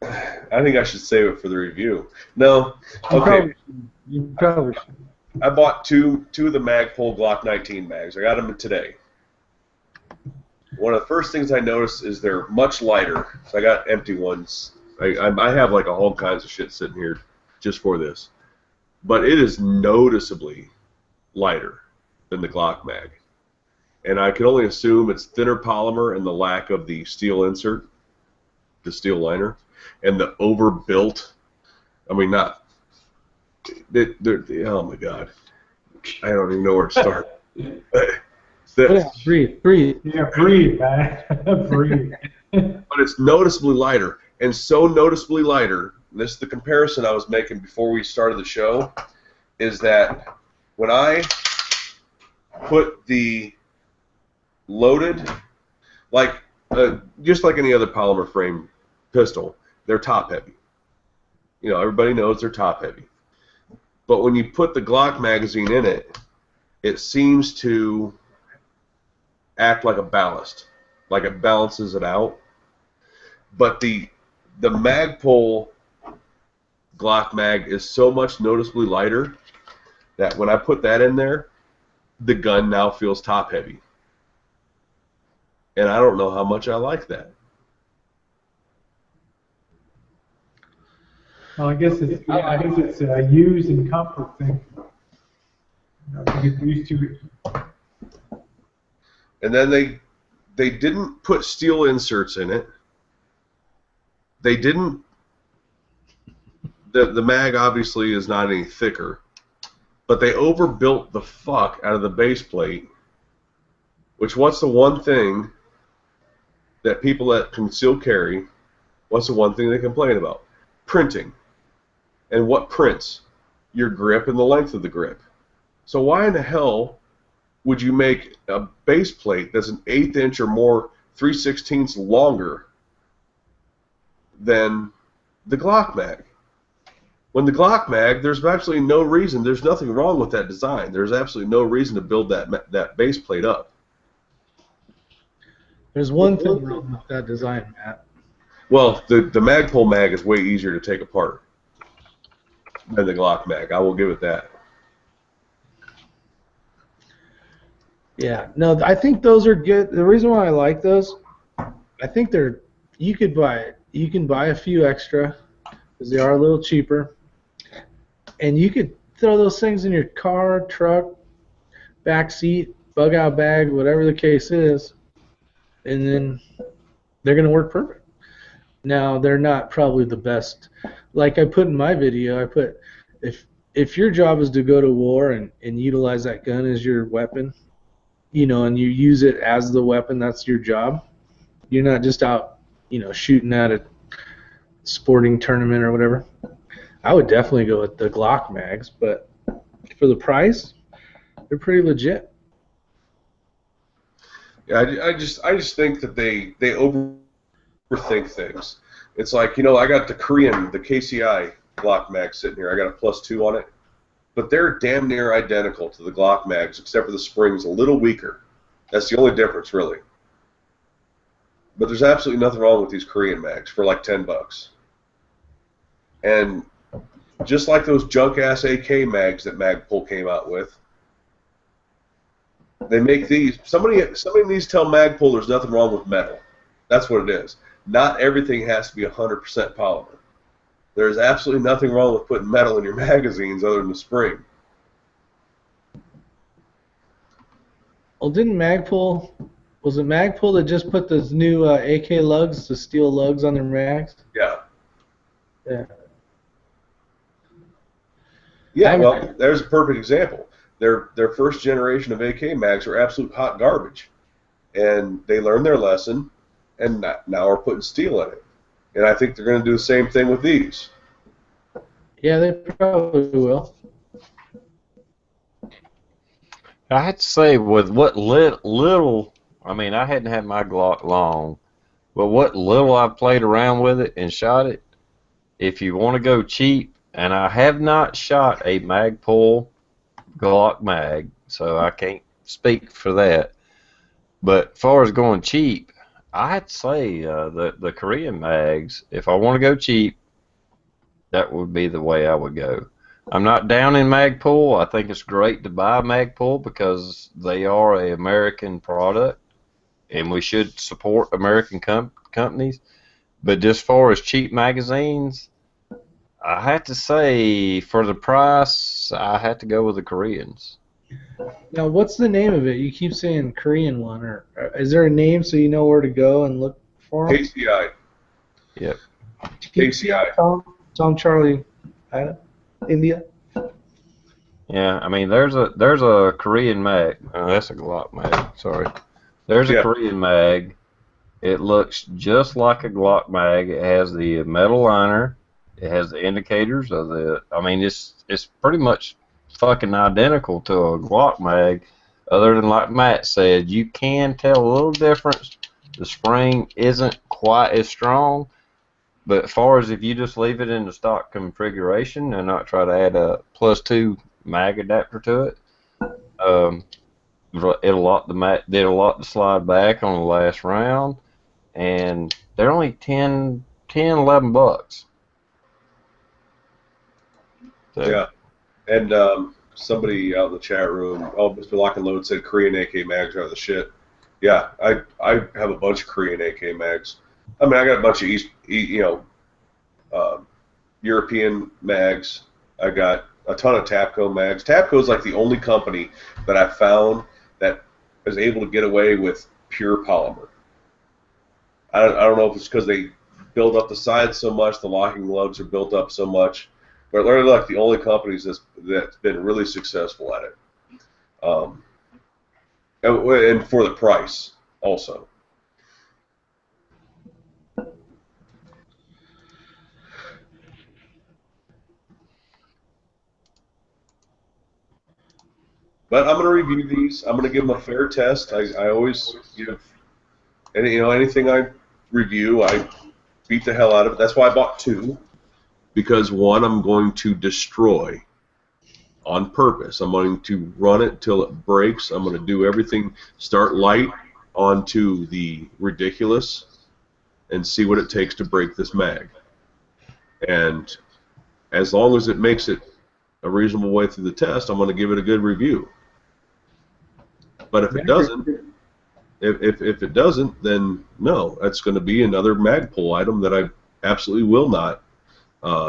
I think I should save it for the review. No. Okay.
You probably should.
I bought two of the Magpul Glock 19 mags. I got them today. One of the first things I noticed is they're much lighter. So I got empty ones. I have like all kinds of shit sitting here just for this. But it is noticeably lighter than the Glock mag. And I can only assume it's thinner polymer and the lack of the steel insert, the steel liner, and the overbuilt, I mean, not, oh my God, I don't even know where to start.
Breathe.
Yeah, breathe, man. Breathe.
But it's noticeably lighter, and so noticeably lighter, this is the comparison I was making before we started the show, is that when I put the loaded, like just like any other polymer frame pistol, they're top heavy. You know, everybody knows they're top heavy. But when you put the Glock magazine in it, it seems to act like a ballast, like it balances it out. But the Magpul Glock mag is so much noticeably lighter that when I put that in there, the gun now feels top heavy. And I don't know how much I like that.
Well, I guess it's a use and comfort thing. You get used to it.
And then they didn't put steel inserts in it. They didn't. The mag obviously is not any thicker, but they overbuilt the fuck out of the base plate. Which, what's the one thing that people that conceal carry, what's the one thing they complain about? Printing. And what prints? Your grip and the length of the grip. So why in the hell would you make a base plate that's an 1/8 inch or more, 3/16 longer than the Glock mag? When the Glock mag, there's absolutely no reason, there's nothing wrong with that design. There's absolutely no reason to build that base plate up.
There's one thing wrong with that design, Matt.
Well, the Magpul mag is way easier to take apart than the Glock mag. I will give it that.
Yeah, no, I think those are good. The reason why I like those, I think you can buy a few extra because they are a little cheaper, and you could throw those things in your car, truck, back seat, bug out bag, whatever the case is, and then they're going to work perfect. Now, they're not probably the best. Like I put in my video, I put, if your job is to go to war and utilize that gun as your weapon, you know, and you use it as the weapon, that's your job. You're not just out, you know, shooting at a sporting tournament or whatever. I would definitely go with the Glock mags, but for the price, they're pretty legit.
Yeah, I just think that they overthink things. It's like, you know, I got the KCI Glock mag sitting here. I got a +2 on it, but they're damn near identical to the Glock mags, except for the spring's a little weaker. That's the only difference, really. But there's absolutely nothing wrong with these Korean mags for like $10. And just like those junk-ass AK mags that Magpul came out with, they make these. Somebody needs to tell Magpul there's nothing wrong with metal. That's what it is. Not everything has to be 100% polymer. There's absolutely nothing wrong with putting metal in your magazines other than the spring.
Well, was it Magpul that just put those new AK lugs, the steel lugs on their mags?
Yeah.
Yeah.
Yeah, well, there's a perfect example. Their first generation of AK mags were absolute hot garbage. And they learned their lesson, and now are putting steel in it. And I think they're going to do the same thing with these.
Yeah, they probably will.
I have to say, with what little, I mean, I hadn't had my Glock long, but what little I've played around with it and shot it, if you want to go cheap, and I have not shot a Magpul Glock mag, so I can't speak for that. But as far as going cheap, I'd say the Korean mags, if I want to go cheap, that would be the way I would go. I'm not down in Magpul. I think it's great to buy Magpul because they are an American product, and we should support American companies. But just as far as cheap magazines, I have to say, for the price, I have to go with the Koreans.
Now, what's the name of it? You keep saying Korean one, or is there a name so you know where to go and look for them?
KCI.
Yep.
KCI.
Tom Charlie, India.
Yeah, I mean, there's a Korean mag. That's a Glock mag. Sorry. There's a Korean mag. It looks just like a Glock mag. It has the metal liner. It has the indicators of the. I mean, it's pretty much fucking identical to a Glock mag, other than like Matt said, you can tell a little difference. The spring isn't quite as strong, but as far as if you just leave it in the stock configuration and not try to add a +2 mag adapter to it, it'll lock the slide back on the last round, and they're only 10, 11 bucks. So.
Yeah, and somebody out in the chat room, oh, Mr. Lock and Load said Korean AK mags are the shit. Yeah, I have a bunch of Korean AK mags. I mean, I got a bunch of European mags. I got a ton of Tapco mags. Tapco is like the only company that I found that is able to get away with pure polymer. I don't know if it's because they build up the sides so much, the locking lugs are built up so much, but they're like the only companies that's been really successful at it. And for the price also. But I'm going to review these. I'm going to give them a fair test. I always give, anything I review, I beat the hell out of it. That's why I bought two, because one I'm going to destroy on purpose. I'm going to run it till it breaks. I'm going to do everything, start light onto the ridiculous, and see what it takes to break this mag. And as long as it makes it a reasonable way through the test, I'm going to give it a good review. But if it doesn't, if it doesn't, then no, that's going to be another Magpul item that I absolutely will not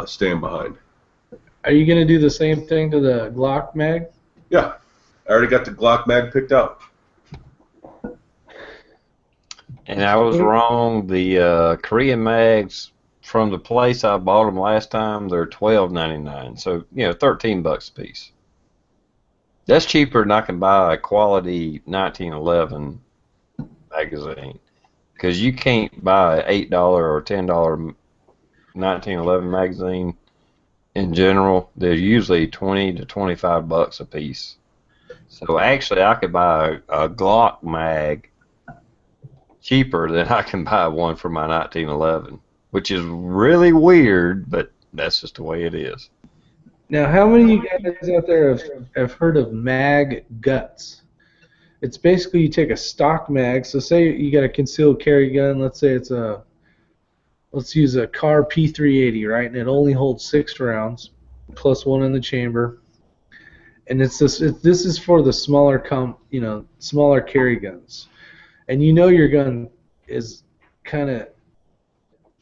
stand behind.
Are you going to do the same thing to the Glock mag?
Yeah, I already got the Glock mag picked out.
And I was wrong. The Korean mags from the place I bought them last time, they're $12.99. So $13 a piece. That's cheaper than I can buy a quality 1911 magazine, because you can't buy an $8 or $10 1911 magazine in general. They're usually $20 to $25 a piece. So actually, I could buy a Glock mag cheaper than I can buy one for my 1911, which is really weird, but that's just the way it is.
Now, how many of you guys out there have heard of mag guts? It's basically you take a stock mag. So say you got a concealed carry gun. Let's say let's use a Car P380, right? And it only holds 6 rounds, plus 1 in the chamber. And this is for the smaller smaller carry guns. And your gun is kind of,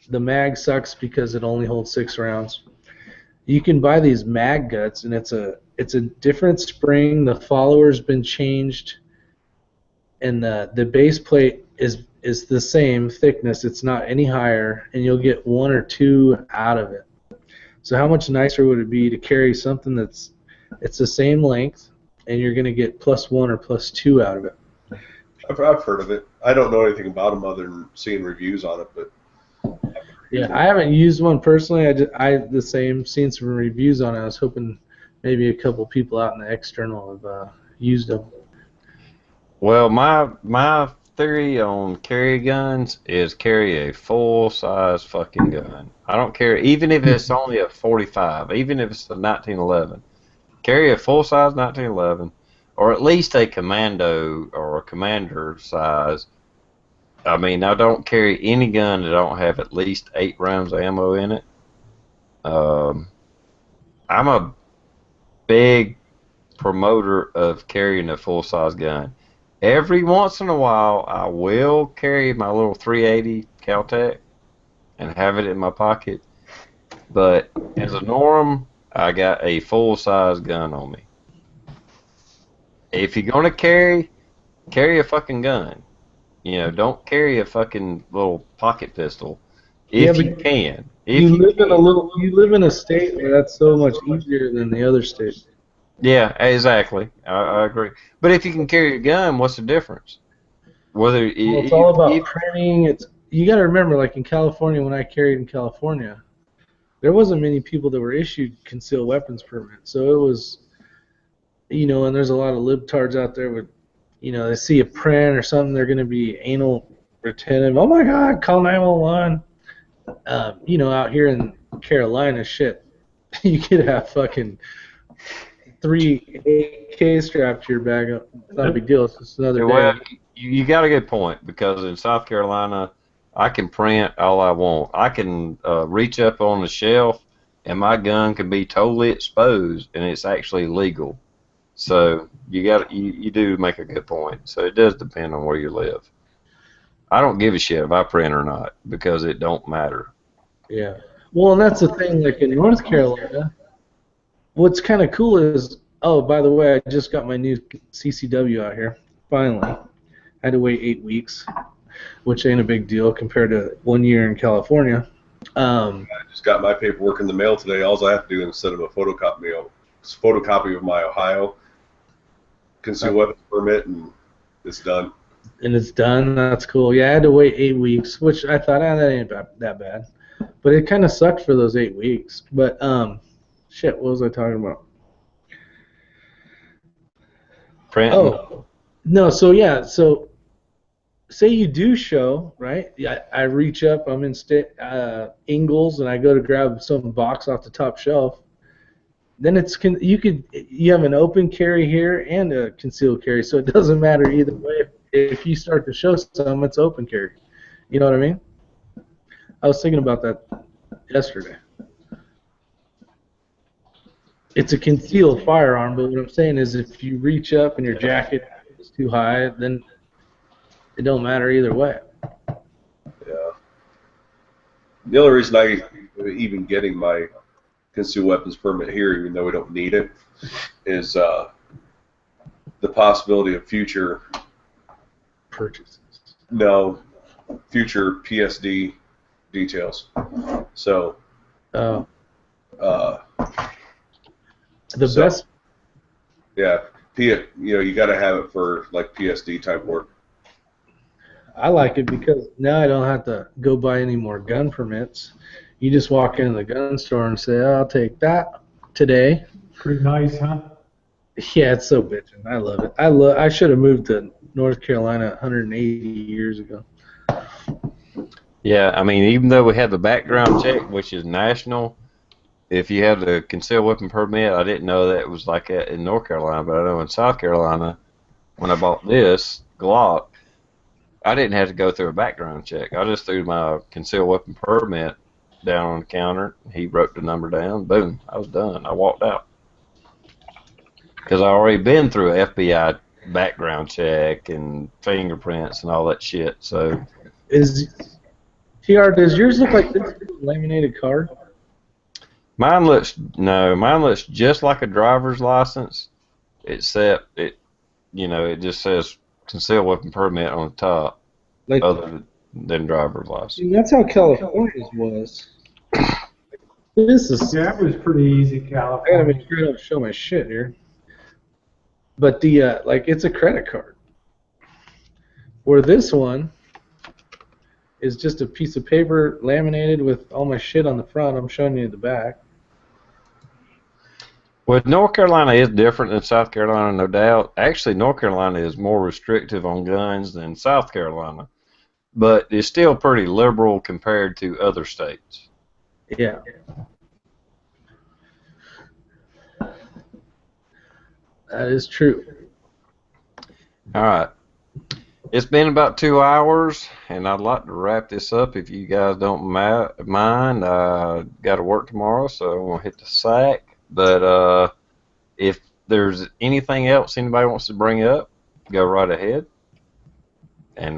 the mag sucks because it only holds 6 rounds. You can buy these mag guts, and it's a different spring. The follower's been changed, and the base plate is the same thickness. It's not any higher, and you'll get 1 or 2 out of it. So how much nicer would it be to carry something it's the same length, and you're going to get plus 1 or plus 2 out of it?
I've heard of it. I don't know anything about them other than seeing reviews on it, but
yeah, I haven't used one personally. Seen some reviews on it. I was hoping maybe a couple people out in the external have used them.
Well, my theory on carry guns is carry a full-size fucking gun. I don't care, even if it's only a 45, even if it's a 1911. Carry a full-size 1911, or at least a commando or a commander size. I mean, I don't carry any gun that don't have at least 8 rounds of ammo in it. I'm a big promoter of carrying a full-size gun. Every once in a while, I will carry my little 380 Caltech and have it in my pocket. But as a norm, I got a full-size gun on me. If you're gonna carry a fucking gun. Don't carry a fucking little pocket pistol if you can.
You live in a state where that's so much easier than the other states.
Yeah, exactly. I agree. But if you can carry a gun, what's the difference?
It's all about printing. You got to remember, like in California, when I carried in California, there wasn't many people that were issued concealed weapons permits. So it was, and there's a lot of libtards out there with, they see a print or something, they're going to be anal retentive. Oh my God, call 911. Out here in Carolina, shit, you could have fucking 3 AK strapped to your back. It's not a big deal. It's just another day.
Well, you got a good point, because in South Carolina, I can print all I want. I can reach up on the shelf, and my gun can be totally exposed, and it's actually legal. So you do make a good point. So it does depend on where you live. I don't give a shit if I print or not because it don't matter.
Yeah. Well, and that's the thing. Like in North Carolina, what's kind of cool is, oh, by the way, I just got my new CCW out here. Finally, I had to wait 8 weeks, which ain't a big deal compared to 1 year in California.
I just got my paperwork in the mail today. All I have to do instead of a photocopy of my Ohio concealed weapons permit, and it's done.
And it's done. That's cool. Yeah, I had to wait 8 weeks, which I thought, that ain't that bad. But it kind of sucked for those 8 weeks. But shit, what was I talking about?
Printing.
Oh, no. So yeah, so say you do show, right? Yeah, I reach up. I'm in Ingles, and I go to grab some box off the top shelf. Then you have an open carry here and a concealed carry, so it doesn't matter either way. If you start to show some, it's open carry. You know what I mean? I was thinking about that yesterday. It's a concealed firearm, but what I'm saying is if you reach up and your jacket is too high, then it don't matter either way.
Yeah. The only reason I even getting my concealed weapons permit here, even though we don't need it, is the possibility of future
Purchases.
No, future PSD details. So,
The
so,
best.
yeah, you got to have it for like PSD type work.
I like it because now I don't have to go buy any more gun permits. You just walk into the gun store and say, "I'll take that today."
Pretty nice, huh?
Yeah, it's so bitchin'. I love it. I should have moved to North Carolina 180 years ago.
Yeah, I mean, even though we have the background check, which is national, if you have the concealed weapon permit, I didn't know that it was like that in North Carolina, but I know in South Carolina, when I bought this Glock, I didn't have to go through a background check. I just threw my concealed weapon permit down on the counter. He wrote the number down. Boom, I was done. I walked out. Because I already been through an FBI background check and fingerprints and all that shit. So,
TR, does yours look like this laminated card?
mine looks just like a driver's license, except it just says concealed weapon permit on the top,
Like,
other than driver's license.
and that's how California's was. This is.
Yeah, it was pretty easy,
I gotta
California.
make sure I don't show my shit here. But the it's a credit card. Where this one is just a piece of paper laminated with all my shit on the front. I'm showing you the back.
Well, North Carolina is different than South Carolina, no doubt. Actually, North Carolina is more restrictive on guns than South Carolina, but it's still pretty liberal compared to other states.
Yeah. That is true.
All right. It's been about 2 hours, and I'd like to wrap this up if you guys don't mind. I got to work tomorrow, so I'm going to hit the sack. But if there's anything else anybody wants to bring up, go right ahead. And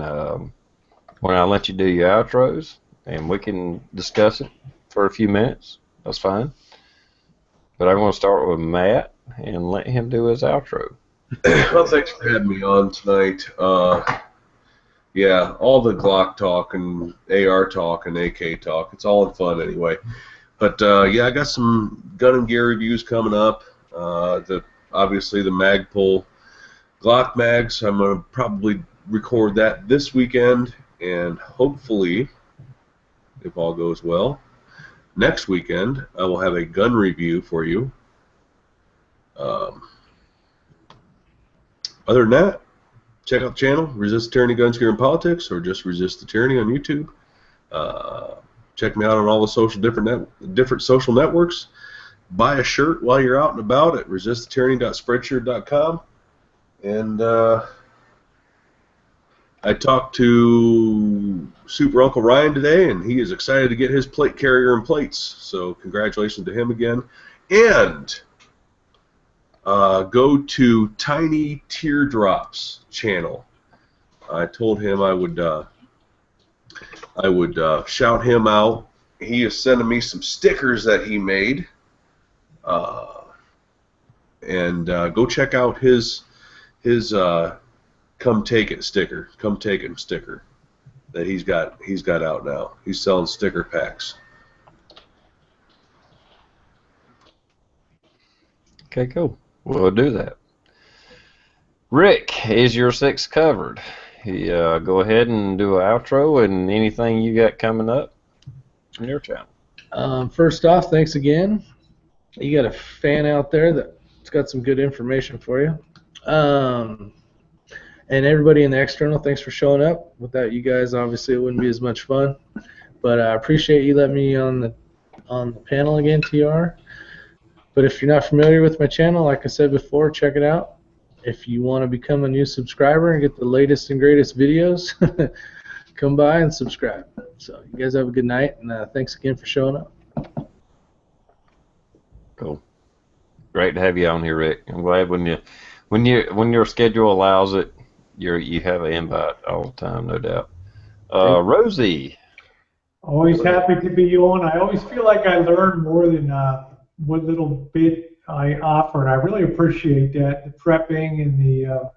when I let you do your outros, and we can discuss it for a few minutes, that's fine. But I'm going to start with Matt and let him do his outro.
Well, thanks for having me on tonight. Yeah, all the Glock talk and AR talk and AK talk, it's all in fun anyway. But yeah, I got some gun and gear reviews coming up. Obviously the Magpul Glock mags, I'm going to probably record that this weekend, and hopefully, if all goes well, next weekend I will have a gun review for you. Other than that, check out the channel, Resist the Tyranny, Guns, Gear, and Politics, or just Resist the Tyranny on YouTube. Check me out on all the different social networks. Buy a shirt while you're out and about at resistthetyranny.spreadshirt.com. And I talked to Super Uncle Ryan today, and he is excited to get his plate carrier and plates. So congratulations to him again. And go to Tiny Teardrops channel. I told him I would shout him out. He is sending me some stickers that he made, and go check out his "Come Take It" sticker. "Come Take It" sticker that he's got out now. He's selling sticker packs.
Okay, cool. We'll do that. Rick, is your 6 covered? Go ahead and do an outro and anything you got coming up on your channel.
First off, thanks again. You got a fan out there that's got some good information for you. And everybody in the external, thanks for showing up. Without you guys, obviously, it wouldn't be as much fun. But I appreciate you letting me on the panel again, TR. But if you're not familiar with my channel, like I said before, check it out. If you want to become a new subscriber and get the latest and greatest videos, come by and subscribe. So you guys have a good night, and thanks again for showing up.
Cool. Great to have you on here, Rick. I'm glad when your schedule allows it, you have an invite all the time, no doubt. Rosie.
Always happy to be on. I always feel like I learn more than what little bit I offer, and I really appreciate that. The prepping and the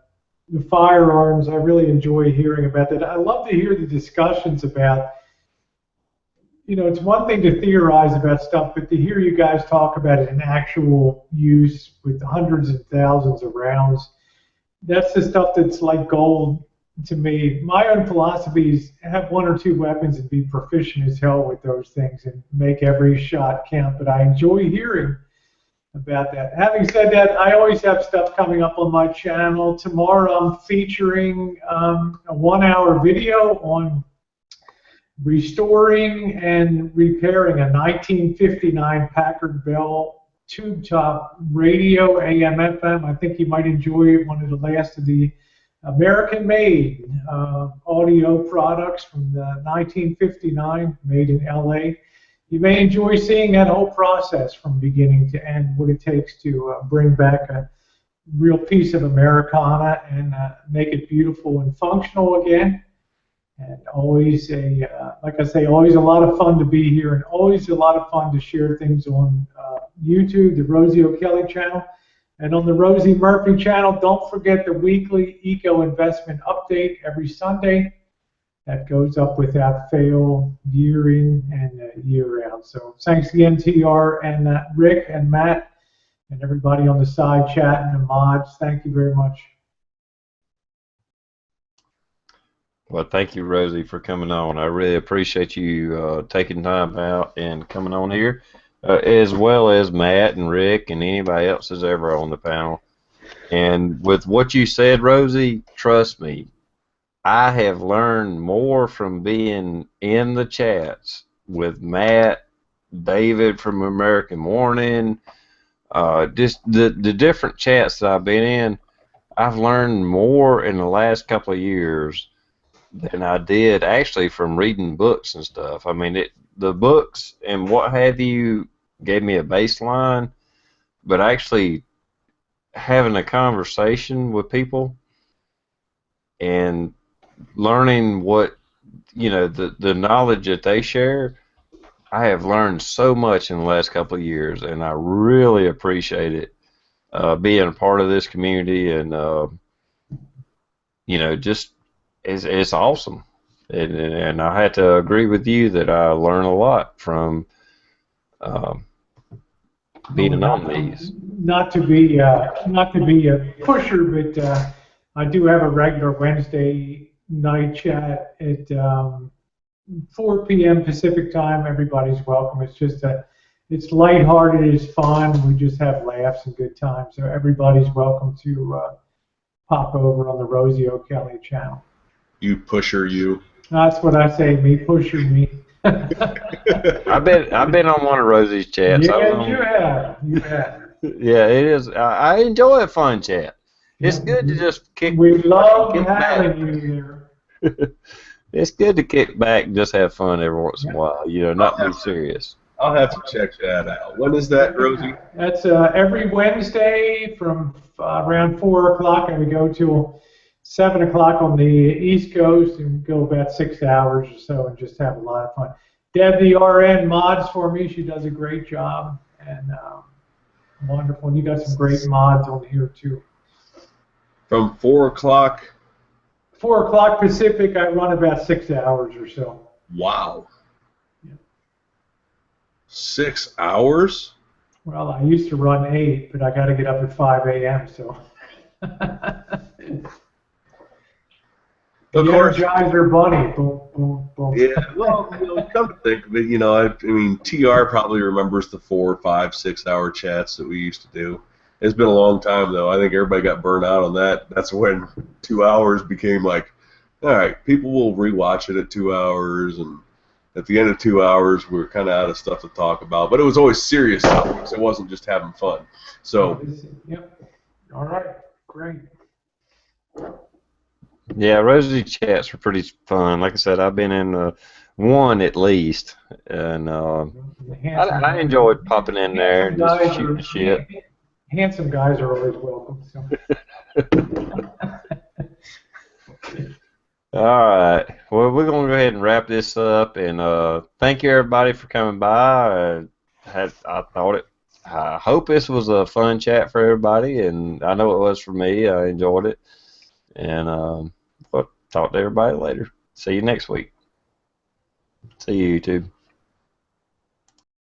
firearms, I really enjoy hearing about that. I love to hear the discussions about, it's one thing to theorize about stuff, but to hear you guys talk about it in actual use with hundreds and thousands of rounds, that's the stuff that's like gold to me. My own philosophy is have 1 or 2 weapons and be proficient as hell with those things and make every shot count, but I enjoy hearing about that. Having said that, I always have stuff coming up on my channel. Tomorrow I'm featuring a 1-hour video on restoring and repairing a 1959 Packard Bell tube top radio, AM, FM. I think you might enjoy it. One of the last of the American-made audio products from the 1959, made in LA. You may enjoy seeing that whole process from beginning to end, what it takes to bring back a real piece of Americana and make it beautiful and functional again. And always like I say, always a lot of fun to be here, and always a lot of fun to share things on YouTube, the Rosie O'Kelly channel. And on the Rosie Murphy channel, don't forget the weekly eco investment update every Sunday. That goes up without fail, year in and year out. So thanks again, TR and Rick and Matt and everybody on the side chat and the mods. Thank you very much.
Well, thank you, Rosie, for coming on. I really appreciate you taking time out and coming on here, as well as Matt and Rick and anybody else that's ever on the panel. And with what you said, Rosie, trust me, I have learned more from being in the chats with Matt, David from American Morning, just the different chats that I've been in. I've learned more in the last couple of years than I did actually from reading books and stuff. I mean, the books and what have you gave me a baseline, but actually having a conversation with people and learning what, the knowledge that they share, I have learned so much in the last couple of years, and I really appreciate it, being a part of this community, and just it's awesome. And I had to agree with you that I learn a lot from being on these.
Not to be a pusher, but I do have a regular Wednesday night chat at 4 p.m. Pacific time. Everybody's welcome. It's just it's lighthearted, it's fun. We just have laughs and good times. So everybody's welcome to pop over on the Rosie O'Kelly channel.
You pusher, you.
That's what I say. Me pusher, me.
I've been on one of Rosie's chats.
Yeah, you have.
Yeah, it is. I enjoy a fun chat. It's good to just kick.
We love
kick
having
back.
you here.
It's good to kick back and just have fun every once in a while. Not be serious.
I'll have to check that out. When is that, Rosie?
That's every Wednesday from around 4 o'clock, and we go till 7 o'clock on the East Coast, and go about 6 hours or so, and just have a lot of fun. Deb, the RN, mods for me. She does a great job, and wonderful. And you got some great mods on here too.
From 4 o'clock.
4 o'clock Pacific, I run about 6 hours or so.
Wow.
Yeah.
6 hours?
Well, I used to run 8, but I got to get up at 5 a.m. So.
Of course.
Energizer bunny. Boom, boom, boom.
Yeah, well, come to think of it, I mean, TR probably remembers the 4, 5, 6 hour chats that we used to do. It's been a long time, though. I think everybody got burned out on that. That's when 2 hours became like, all right, people will rewatch it at 2 hours, and at the end of 2 hours, we were kind of out of stuff to talk about. But it was always serious topics. It wasn't just having fun. So.
Yep. All right. Great.
Yeah, Rosie chats were pretty fun. Like I said, I've been in one at least, and I enjoyed popping in there and just shooting the shit.
Handsome guys are always welcome. So.
All right. Well, we're going to go ahead and wrap this up, and thank you everybody for coming by. I hope this was a fun chat for everybody, and I know it was for me. I enjoyed it, and we'll talk to everybody later. See you next week. See you, YouTube.